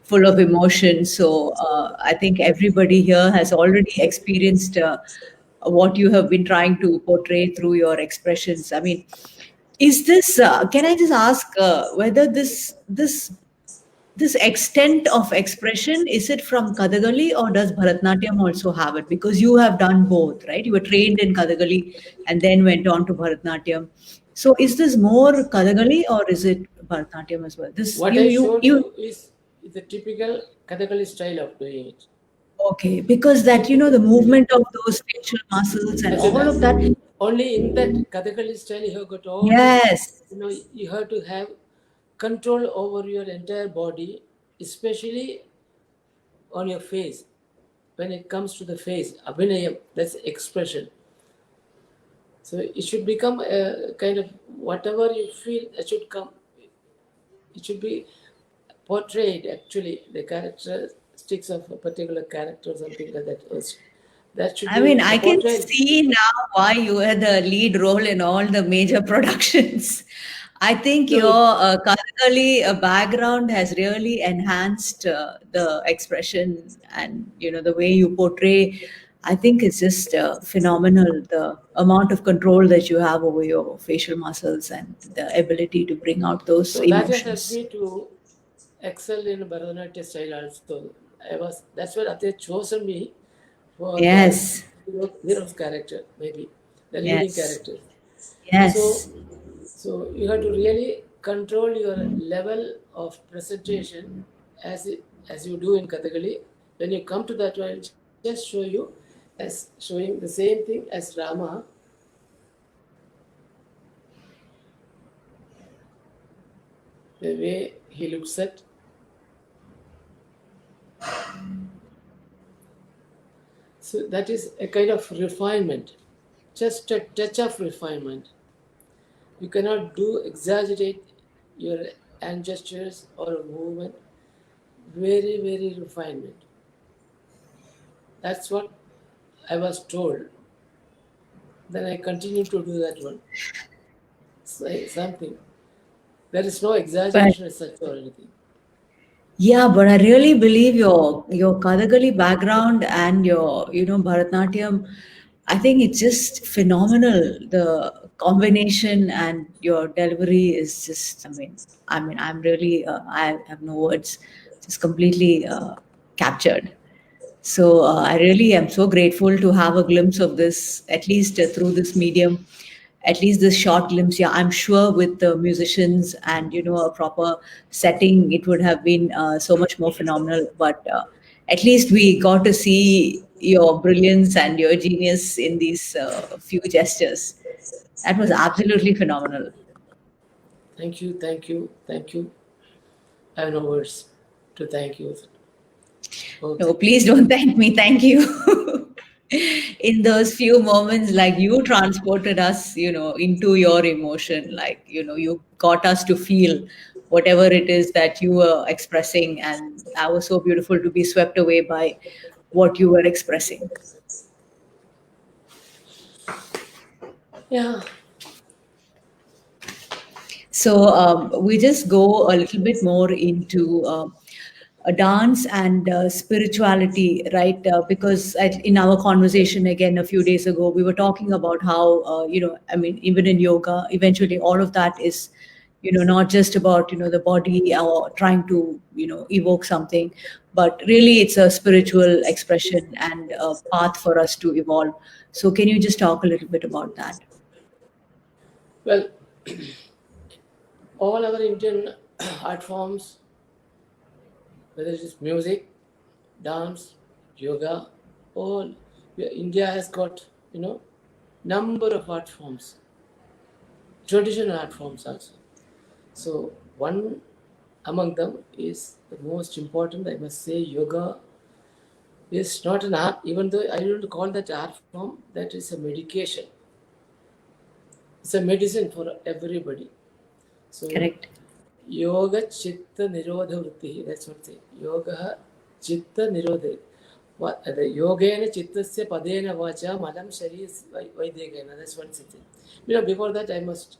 full of emotion. So I think everybody here has already experienced what you have been trying to portray through your expressions. I mean, is this? Can I just ask whether this extent of expression is it from Kathakali or does Bharatnatyam also have it? Because you have done both, right? You were trained in Kathakali and then went on to Bharatnatyam. So is this more Kathakali or is it Bharatnatyam as well? This What you I you showed you you is the typical Kathakali style of doing it. okay? Because that the movement of those facial muscles and That's it. all of that. Only in that Kathakali style you have got all this. Yes. You have to have control over your entire body, especially on your face. When it comes to the face, abhinayam, that's expression. So it should become a kind of whatever you feel, it should come. It should be portrayed actually the characteristics of a particular character or something like that. That should I be mean, the I can portrayal. see now why you were the lead role in all the major productions. I think No, your Kathakali background has really enhanced the expression and the way you portray. I think it's just phenomenal the amount of control that you have over your facial muscles and the ability to bring out those so that has helped emotions. me to excel in Bharatanatyam style also. That's why they chosen me for the Yes, hero's character, maybe the leading yes, character. So, yes. so you have to really control your level of presentation as you do in Kathakali. When you come to that one, just show you as showing the same thing as Rama. The way he looks at. So that is a kind of refinement, just a touch of refinement. You cannot do exaggerate your hand gestures or movement. Very refinement. That's what I was told. Then I continue to do that one. Say something. There is no But exaggeration as such or anything. Yeah, but I really believe your Kathakali background and your Bharatanatyam. I think it's just phenomenal. The combination and your delivery is just. I mean, I'm really. I have no words. Just completely captured. So I really am so grateful to have a glimpse of this, at least through this medium, at least this short glimpse. Yeah, I'm sure with the musicians and a proper setting, it would have been so much more phenomenal. But at least we got to see your brilliance and your genius in these few gestures. That was absolutely phenomenal. Thank you, thank you, thank you. I have no words to thank you No, both. please don't thank me. Thank you. In those few moments, like you transported us, into your emotion, like, you got us to feel whatever it is that you were expressing. And that was so beautiful to be swept away by what you were expressing. Yeah, So we just go a little bit more into a dance and spirituality, right? Because in our conversation again a few days ago, we were talking about how I mean, even in yoga, eventually all of that is not just about the body or trying to evoke something, but really it's a spiritual expression and a path for us to evolve. So can you just talk a little bit about that? well, all our Indian art forms, whether it is music, dance, yoga, all India has got number of art forms, traditional art forms also. So one among them is the most important. I must say, yoga is not an art, even though I don't call that art form. That is a medication. It's a medicine for everybody. So Correct. yoga chitta nirodha vritti. That's what they. Yoga chitta nirodha. What the yogena chittasya padena vacha malam sharis vaidegena. That's what it is. Before that, I must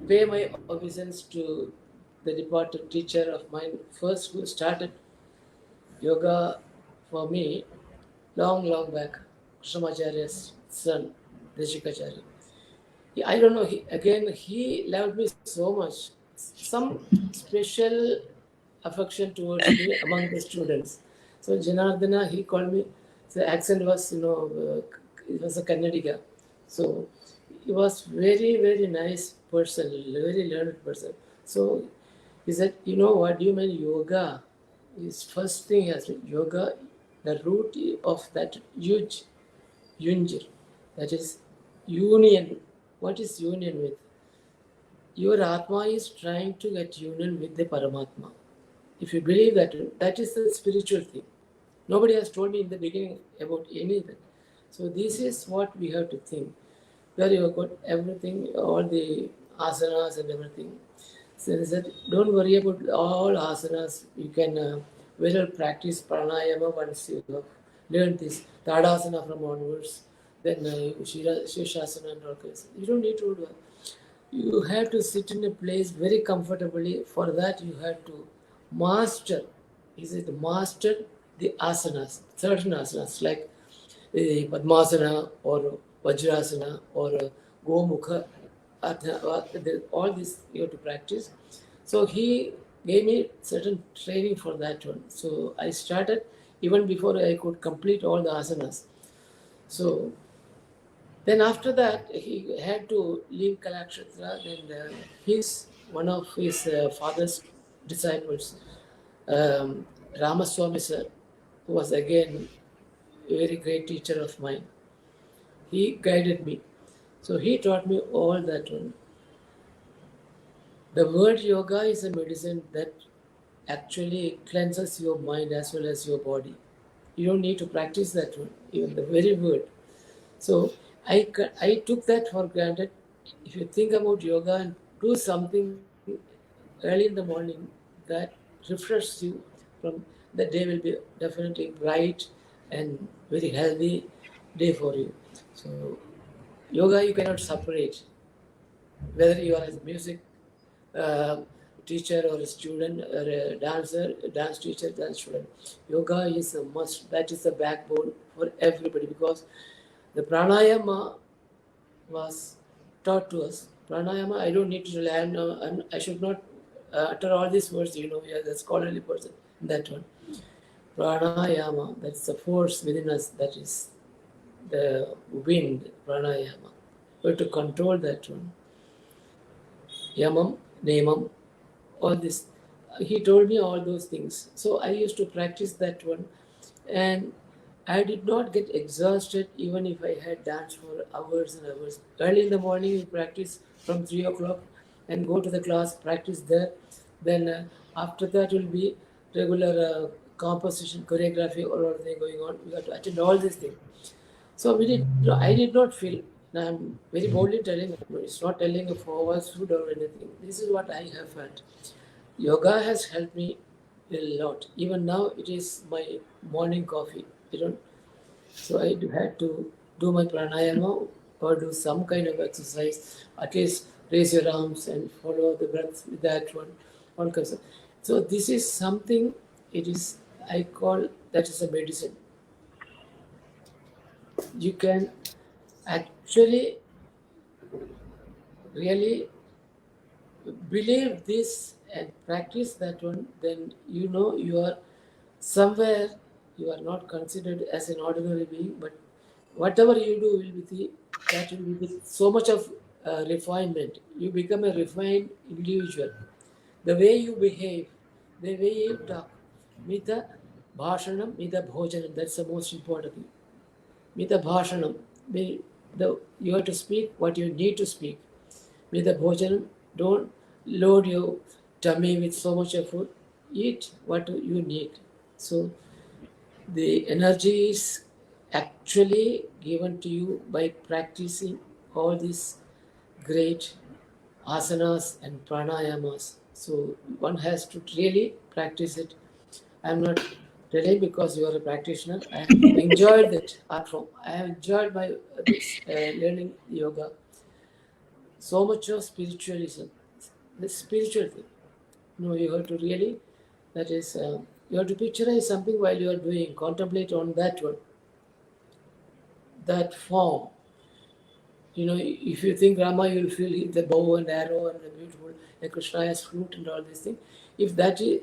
pay my obeisance to the departed teacher of mine, first who started yoga for me long, long back, Krishnamacharya's son, Deshikacharya. I don't know, he loved me so much. Some special affection towards me among the students. So Janardana, he called me, the accent was, it was a Kannadiga. So he was very, very nice person, very learned person. So he said, what do you mean yoga? His first thing has been yoga, the root of that huge Yunjir, that is union. What is union with? Your Atma is trying to get union with the Paramatma. If you believe that, that is the spiritual thing. Nobody has told me in the beginning about anything. So this is what we have to think. Where you have got everything, all the asanas and everything. So they said, don't worry about all asanas. You can very well practice pranayama once you have learned this. Tadasana from onwards. Then Shirashasana and all kinds. You don't need to do that. You have to sit in a place very comfortably. For that, you have to master. Is it master the asanas, certain asanas like Padmasana or Vajrasana or Gomukha. All this you have to practice. So he gave me certain training for that one. So I started even before I could complete all the asanas. So then after that, he had to leave Kalakshetra. Then one of his father's disciples, Ramaswamy sir, who was again a very great teacher of mine, he guided me. So he taught me all that one. The word yoga is a medicine that actually cleanses your mind as well as your body. You don't need to practice that one, even the very word. So I took that for granted. If you think about yoga and do something early in the morning, that refreshes you from the day will be definitely bright and very healthy day for you. So yoga you cannot separate whether you are a music uh, teacher or a student or a dancer, a dance teacher, dance student. Yoga is a must. That is the backbone for everybody because the pranayama was taught to us. Pranayama, I don't need to learn, I should not utter all these words, you're the scholarly person, that one. Pranayama, that's the force within us, that is the wind, pranayama. We have to control that one. Yamam, Nemam, all this. He told me all those things. So I used to practice that one. And I did not get exhausted even if I had danced for hours and hours. Early in the morning, we practice from 3 o'clock and go to the class, practice there. Then after that will be regular composition, choreography, all of thing going on. We have to attend all these things. So I did not feel, and I'm very boldly telling, it's not telling a falsehood or anything. This is what I have felt. Yoga has helped me a lot. Even now, it is my morning coffee. So I had to do my pranayama or do some kind of exercise. At least raise your arms and follow the breath with that one. All kinds of. So this is something. I call that is a medicine. You can actually really believe this and practice that one, then you are somewhere, you are not considered as an ordinary being, but whatever you do that will be with so much of refinement. You become a refined individual. The way you behave, the way you talk, mita bhashanam, mita bhojanam, that's the most important thing. Mita bhashanam, you have to speak what you need to speak. Mita bhojanam, don't load your tummy with so much of food. Eat what you need. So the energy is actually given to you by practicing all these great asanas and pranayamas. So one has to really practice it. I'm not telling because you are a practitioner. I have enjoyed that art form. I have enjoyed my learning yoga. So much of spiritualism, the spiritual thing. You have to really, that is, you have to picturize something while you are doing, contemplate on that one, that form. If you think Rama, you'll feel the bow and arrow and the beautiful, like Krishna has flute and all these things. If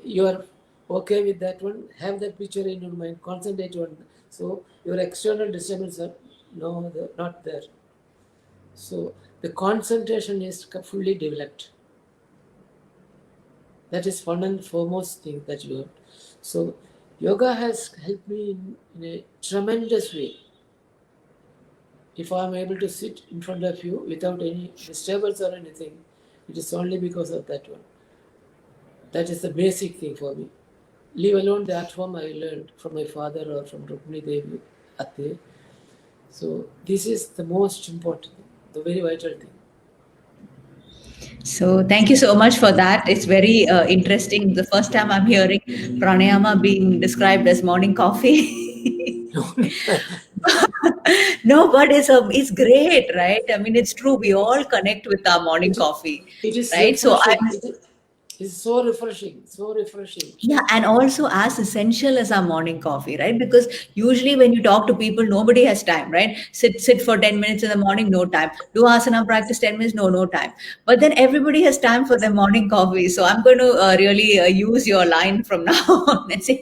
you are okay with that one, have that picture in your mind, concentrate on. So your external disturbance are not there. So the concentration is fully developed. That is one and foremost thing that you have. So yoga has helped me in a tremendous way. If I am able to sit in front of you without any disturbance or anything, it is only because of that one. That is the basic thing for me. Leave alone the art form I learned from my father or from Rukmini Devi Atte. So this is the most important thing, the very vital thing. So thank you so much for that. It's very interesting. The first time I'm hearing pranayama being described as morning coffee. No, but it's great, right? I mean, it's true. We all connect with our morning coffee, It is right? So refreshing. It's so refreshing, so refreshing. yeah, and also as essential as our morning coffee, right? Because usually when you talk to people, nobody has time, right? Sit for 10 minutes in the morning, no time. Do asana practice 10 minutes, no time. But then everybody has time for their morning coffee. So I'm going to really use your line from now on and say,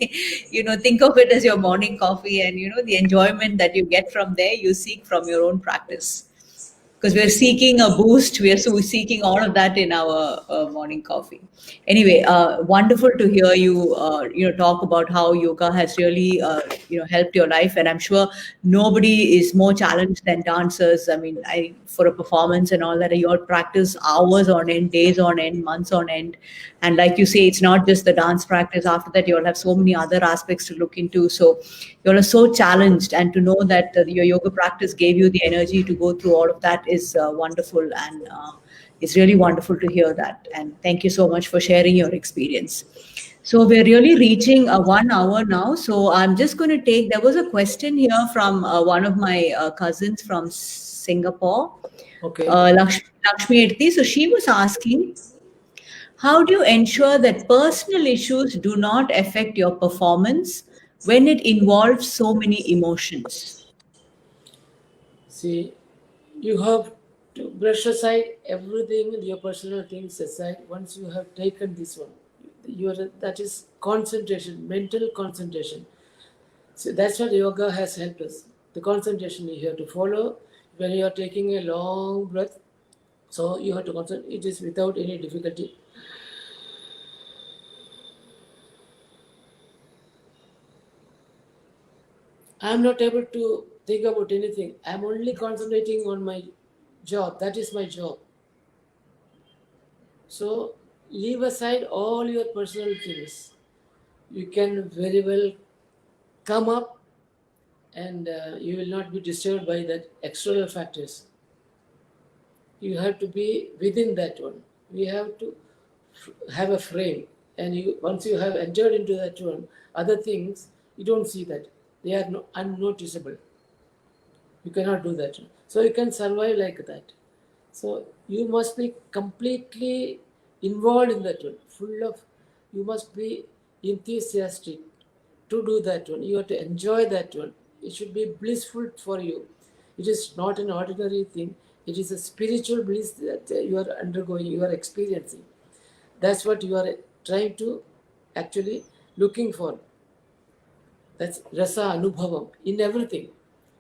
think of it as your morning coffee, and the enjoyment that you get from there, you seek from your own practice, because we're seeking a boost. We're seeking all of that in our morning coffee. Anyway, wonderful to hear you talk about how yoga has really helped your life, and I'm sure nobody is more challenged than dancers. I mean, for a performance and all that, you all practice hours on end, days on end, months on end, and like you say, it's not just the dance practice. After that, you all have so many other aspects to look into. So you all are so challenged, and to know that your yoga practice gave you the energy to go through all of that is wonderful, and it's really wonderful to hear that. And thank you so much for sharing your experience. So we're really reaching 1 hour now. So I'm just going to take. There was a question here from one of my cousins from Singapore, Okay. Lakshmi Irthi. So she was asking, How do you ensure that personal issues do not affect your performance when it involves so many emotions? See, you have to brush aside everything, your personal things aside. Once you have taken this one, that is concentration, mental concentration. So that's what yoga has helped us. The concentration you have to follow when you are taking a long breath. So you have to concentrate. It is without any difficulty. I am not able to think about anything. I am only concentrating on my job. That is my job. So leave aside all your personal things. You can very well come up and you will not be disturbed by that external factors. You have to be within that one. We have to have a frame, and once you have entered into that one, other things you don't see that they are unnoticeable. You cannot do that. So you can survive like that. So you must be completely involved in that one, full of. You must be enthusiastic to do that one. You have to enjoy that one. It should be blissful for you. It is not an ordinary thing. It is a spiritual bliss that you are undergoing, you are experiencing. That's what you are trying to actually looking for. That's rasa anubhavam in everything.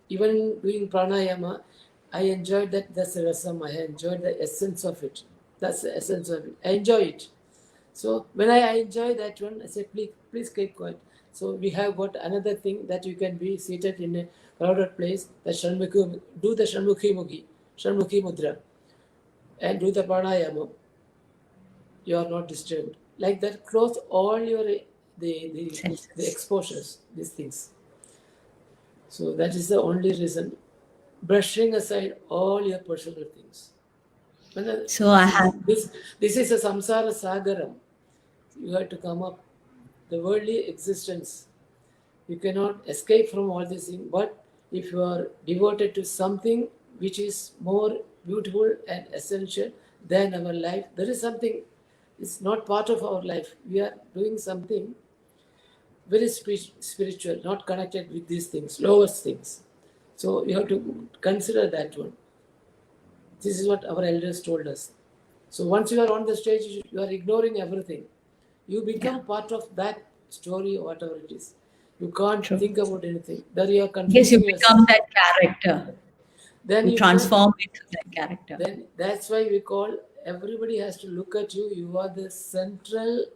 Even doing pranayama, I enjoyed that. That's the rasam. I enjoyed the essence of it. That's the essence of it. I enjoy it. So when I enjoy that one, I say, please keep quiet. So we have got another thing that you can be seated in a crowded place. The do the Shanmukhi Mudra, and do the pranayama. You are not disturbed. Like that, close all your the exposures, these things. So that is the only reason. Brushing aside all your personal things. So I have This is a samsara sagaram. You have to come up. The worldly existence. You cannot escape from all these things. But if you are devoted to something which is more beautiful and essential than our life, there is something. It's not part of our life. We are doing something very spiritual, not connected with these things, lowest things. So you have to consider that one. This is what our elders told us. So once you are on the stage, you are ignoring everything. You become part of that story or whatever it is. You can't think about anything. Then you are yes, you confusing become yourself. that character. Then You you transform into that character. then that's why we call everybody has to look at you. You are the central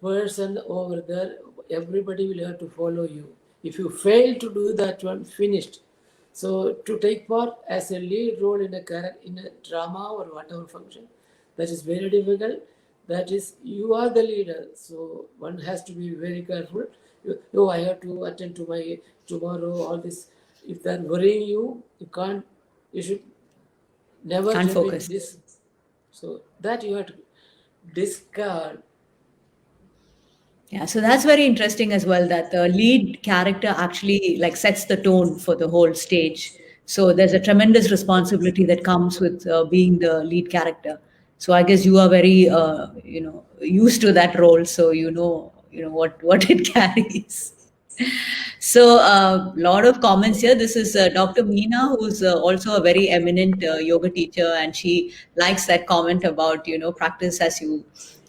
person over there. Everybody will have to follow you. If you fail to do that one, finished. So to take part as a lead role in a drama or whatever function, that is very difficult. That is, you are the leader, so one has to be very careful. Oh, I have to attend to my tomorrow. All this, if they're worrying you, you can't. You should never Can't jump into focus. this. So that you have to discard. Yeah, so that's very interesting as well that the lead character actually like sets the tone for the whole stage. So there's a tremendous responsibility that comes with being the lead character. So I guess you are very used to that role, so you know what it carries. So a lot of comments here. This is Dr. Meena, who's also a very eminent yoga teacher, and she likes that comment about practice as you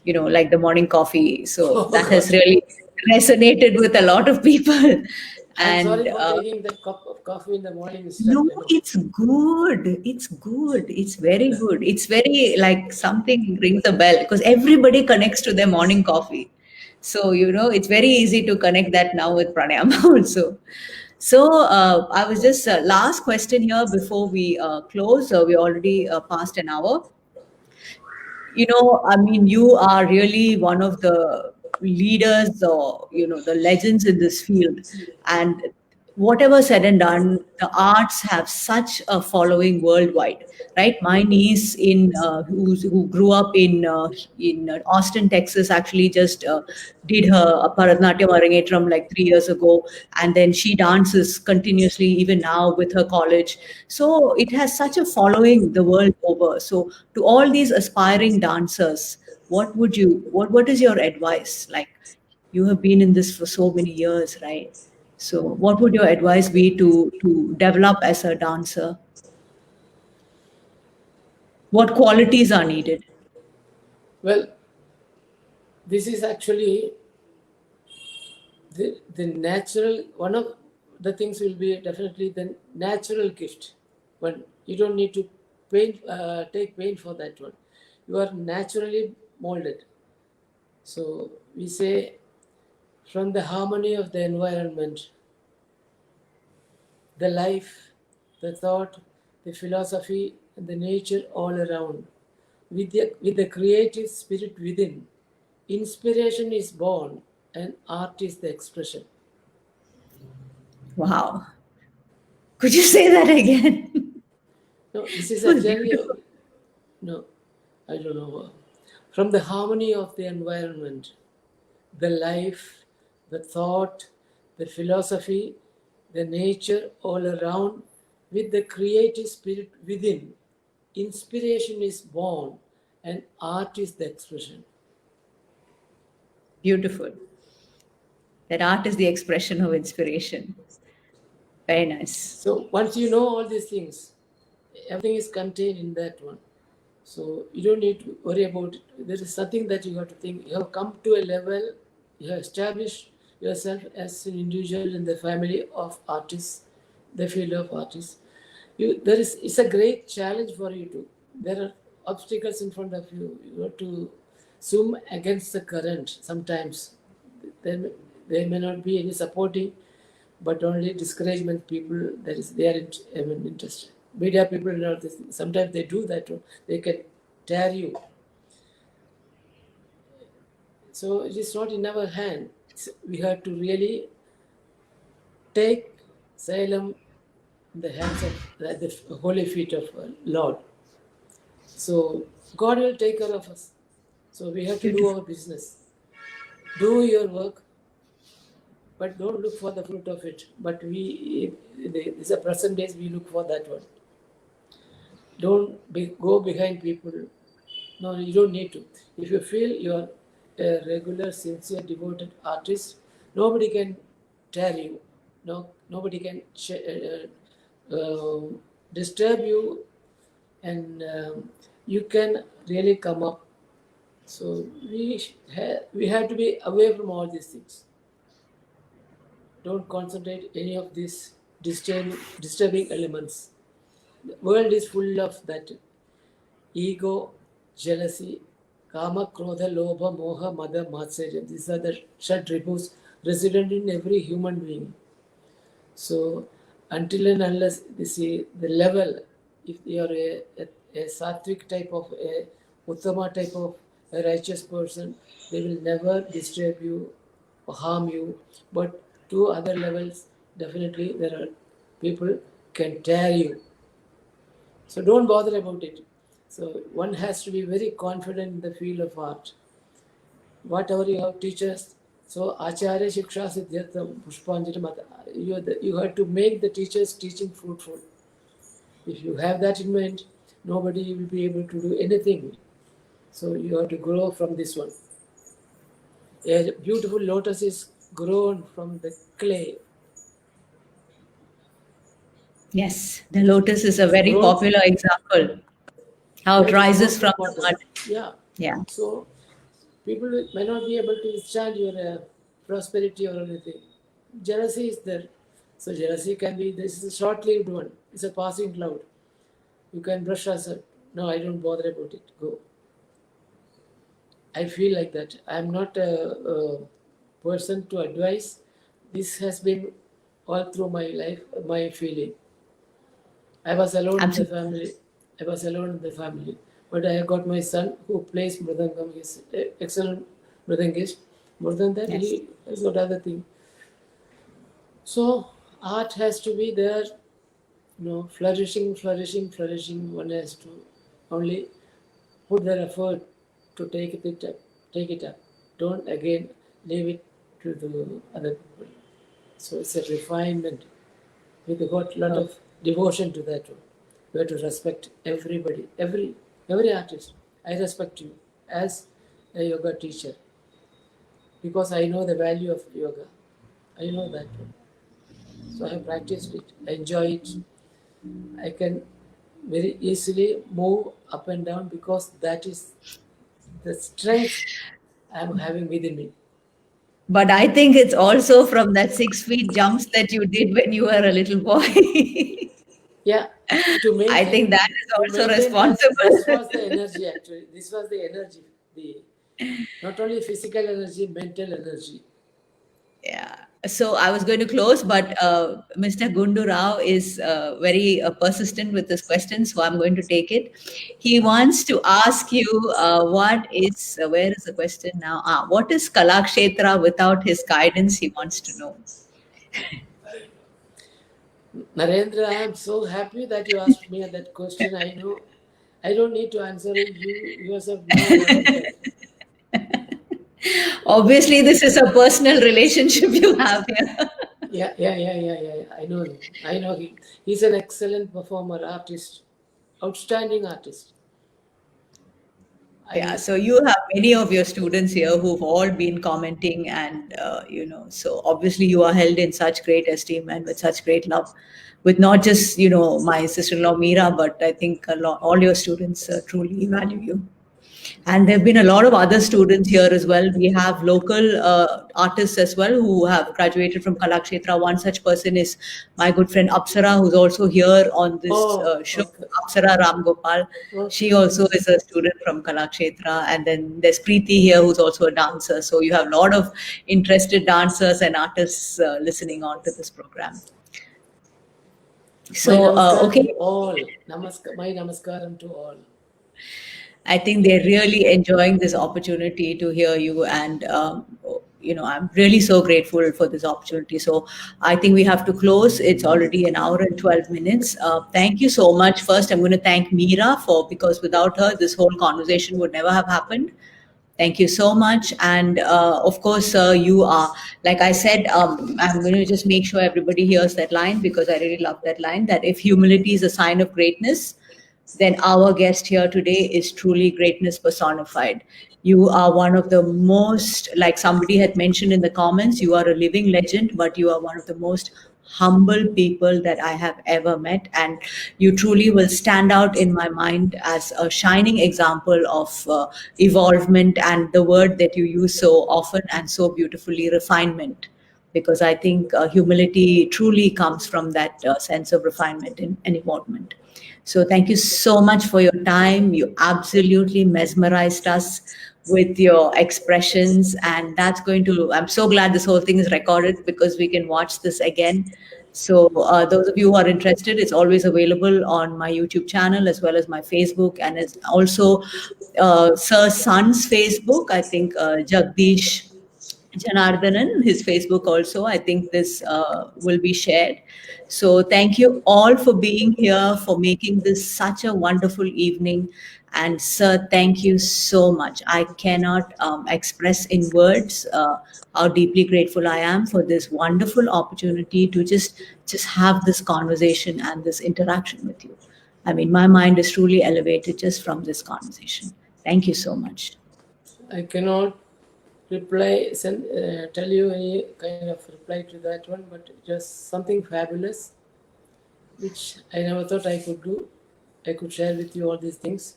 like the morning coffee. So Oh that God. has really resonated with a lot of people. I'm sorry And for taking that cup of coffee in the morning no, itself. it's good. It's good. It's very good. It's very like something rings a bell because everybody connects to their morning coffee. So, it's very easy to connect that now with pranayama also. So, I was just last question here before we close. We already passed an hour. I mean, you are really one of the leaders or, the legends in this field. And whatever said and done, the arts have such a following worldwide, right? My niece who grew up in Austin, Texas, actually just did her Bharatanatyam Arangetram like 3 years ago, and then she dances continuously even now with her college. So it has such a following the world over. So to all these aspiring dancers, what is your advice? Like, you have been in this for so many years, right? So what would your advice be to develop as a dancer? What qualities are needed? Well, this is actually the natural, one of the things will be definitely the natural gift. But you don't need to take pain for that one. You are naturally molded. So we say, from the harmony of the environment, the life, the thought, the philosophy, and the nature all around, with the creative spirit within, inspiration is born and art is the expression. Wow. Could you say that again? No, this is It was actually, beautiful. no, I don't know. From the harmony of the environment, the life, the thought, the philosophy, the nature all around, with the creative spirit within, inspiration is born and art is the expression. Beautiful. That art is the expression of inspiration. Very nice. So once you know all these things, everything is contained in that one. So you don't need to worry about it. There is nothing that you have to think. You have come to a level, you have established yourself as an individual in the family of artists, the field of artists. It's a great challenge for you to. There are obstacles in front of you. You have to swim against the current sometimes. There, there may not be any supporting, but only discouragement people that is they are interested. Media people are not this. Sometimes they do that. They can tear you. So it is not in our hand. We have to really take Salem in the hands of at the holy feet of Lord. So God will take care of us. So we have to do Beautiful. our business. Do your work, but don't look for the fruit of it. But these are present days, we look for that one. Go behind people. No, you don't need to. If you feel you're a regular, sincere, devoted artist, nobody can tear you. No, nobody can disturb you, and you can really come up. So we have to be away from all these things. Don't concentrate any of these disturbing elements. The world is full of that ego, jealousy, kama, krodha, lobha, moha, mada, matsarya. These are the Shad resident in every human being. So, until and unless this is the level, if you are a sattvic type of a uttama type of a righteous person, they will never disturb you or harm you. But to other levels, definitely there are people can tear you. So don't bother about it. So one has to be very confident in the field of art. Whatever you have teachers, so Acharya Shiksha Siddhartham Pushpanjali Mata, you have to make the teachers teaching fruitful. If you have that in mind, nobody will be able to do anything. So you have to grow from this one. A beautiful lotus is grown from the clay. Yes, the lotus is a It's very grown, popular example. How yeah, it it is rises grown from from the water. mud. Yeah. Yeah. So people may not be able to withstand your prosperity or anything. Jealousy is there. So jealousy can be, this is a short-lived one. It's a passing cloud. You can brush aside. No, I don't bother about it. Go. I feel like that. I'm not a person to advise. This has been all through my life, my feeling. I was alone in the Absolutely. family. I was alone in the family. But I got my son who plays Mridangam. He's an excellent Mridangist. More than that, Yes. he has got other thing. So art has to be there, flourishing, flourishing, flourishing. One has to only put their effort to take it up. Don't again leave it to the other people. So it's a refinement. We got a lot Oh, of devotion to that one. You have to respect everybody, every artist. I respect you as a yoga teacher because I know the value of yoga. I know that one. So I have practiced it. I enjoy it. I can very easily move up and down because that is the strength I am having within me. But I think it's also from that 6 feet jumps that you did when you were a little boy. Yeah, to I think maintain that is to also maintain that responsible. this was the energy actually. This was the energy, the not only physical energy, mental energy. Yeah. So I was going to close, but Mr. Gundu Rao is very persistent with this question, so I'm going to take it. He wants to ask you where is the question now? What is Kalakshetra without his guidance? He wants to know. Narendra, I am so happy that you asked me that question. I know I don't need to answer it. You yourself know what is that. Obviously, this is a personal relationship you have here. Yeah. I know him. I know him. He's an excellent performer, artist, outstanding artist. Yeah, I so you have many of your students here who've all been commenting, and so obviously you are held in such great esteem and with such great love, with not just my sister-in-law Meera, but I think all your students truly value you. And there have been a lot of other students here as well. We have local artists as well who have graduated from Kalakshetra. One such person is my good friend Apsara, who's also here on this show, okay. Apsara Ram Gopal. Okay. She also is a student from Kalakshetra. And then there's Preeti here, who's also a dancer. So you have a lot of interested dancers and artists listening on to this program. My So, namaskaram okay. to all. My namaskaram to all. I think they're really enjoying this opportunity to hear you, and I'm really so grateful for this opportunity. So I think we have to close. It's already an hour and 12 minutes. Thank you so much. First, I'm going to thank Meera because without her, this whole conversation would never have happened. Thank you so much. And of course, you are, like I said, I'm going to just make sure everybody hears that line because I really love that line, that if humility is a sign of greatness, then our guest here today is truly greatness personified. You are one of the most, like somebody had mentioned in the comments, you are a living legend, but you are one of the most humble people that I have ever met. And you truly will stand out in my mind as a shining example of evolvement and the word that you use so often and so beautifully, refinement. Because I think humility truly comes from that sense of refinement and evolvement. So thank you so much for your time. You absolutely mesmerized us with your expressions. And that's going to, I'm so glad this whole thing is recorded because we can watch this again. So those of you who are interested, it's always available on my YouTube channel as well as my Facebook, and it's also Sir Sun's Facebook. I think Jagdish Janardhanan, his Facebook also. I think this will be shared. So thank you all for being here, for making this such a wonderful evening. And sir, thank you so much. I cannot express in words how deeply grateful I am for this wonderful opportunity to just have this conversation and this interaction with you. I mean, my mind is truly elevated just from this conversation. Thank you so much. I cannot tell you any kind of reply to that one, but just something fabulous, which I never thought I could do. I could share with you all these things.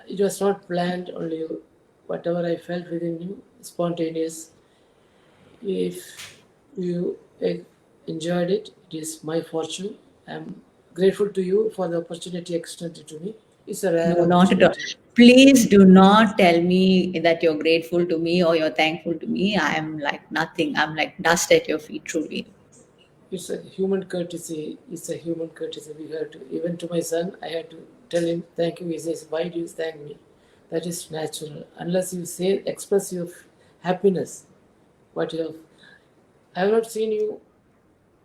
It was not planned, only whatever I felt within you, spontaneous. If you enjoyed it, it is my fortune. I'm grateful to you for the opportunity extended to me. It's a rare No, not at all. opportunity. Please do not tell me that you're grateful to me or you're thankful to me. I am like nothing. I'm like dust at your feet, truly. It's a human courtesy. It's a human courtesy. We have to, even to my son, I had to tell him, thank you. He says, why do you thank me? That is natural. Unless you say, express your happiness, what you have. I have not seen you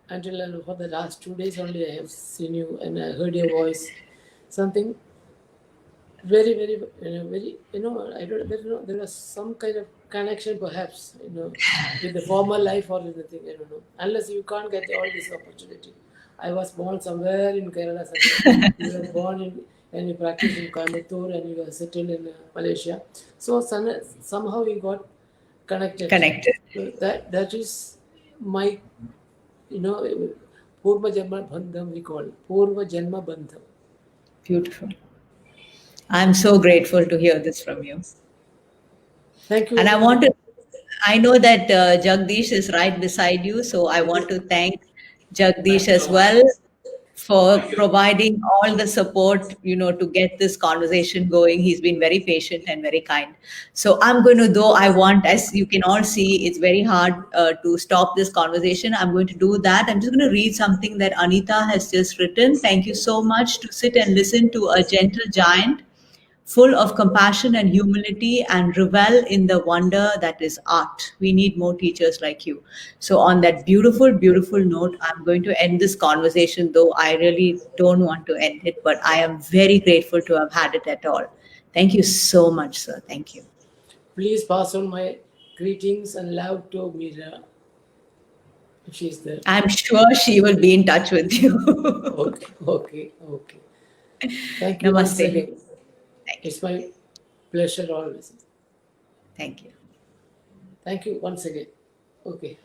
until for the last 2 days only. I have seen you and I heard your voice. Something very, I don't, there was some kind of connection perhaps, with the former life or anything, I don't know. Unless you can't get all this opportunity. I was born somewhere in Kerala, somewhere. You were born and you practiced in Coimbatore and you are settled in Malaysia. So somehow we got connected. Connected. So that is my, you know, Purva Janma Bandham we call Purva Janma Bandham. Beautiful. I'm so grateful to hear this from you. Thank you And I very much. want to, I know that Jagdish is right beside you, so I want to thank Jagdish as well for providing all the support, to get this conversation going. He's been very patient and very kind. So I'm going to, though I want, as you can all see, it's very hard to stop this conversation. I'm going to do that. I'm just going to read something that Anita has just written. Thank you so much to sit and listen to a gentle giant full of compassion and humility and revel in the wonder that is art. We need more teachers like you. So, on that beautiful, beautiful note, I'm going to end this conversation, though I really don't want to end it, but I am very grateful to have had it at all. Thank you so much, sir. Thank you. Please pass on my greetings and love to Meera if she's there. I'm sure she will be in touch with you. Okay, okay, okay. Thank you once Namaste. again. Thank you. It's my pleasure always. Thank you. Thank you once again. Okay.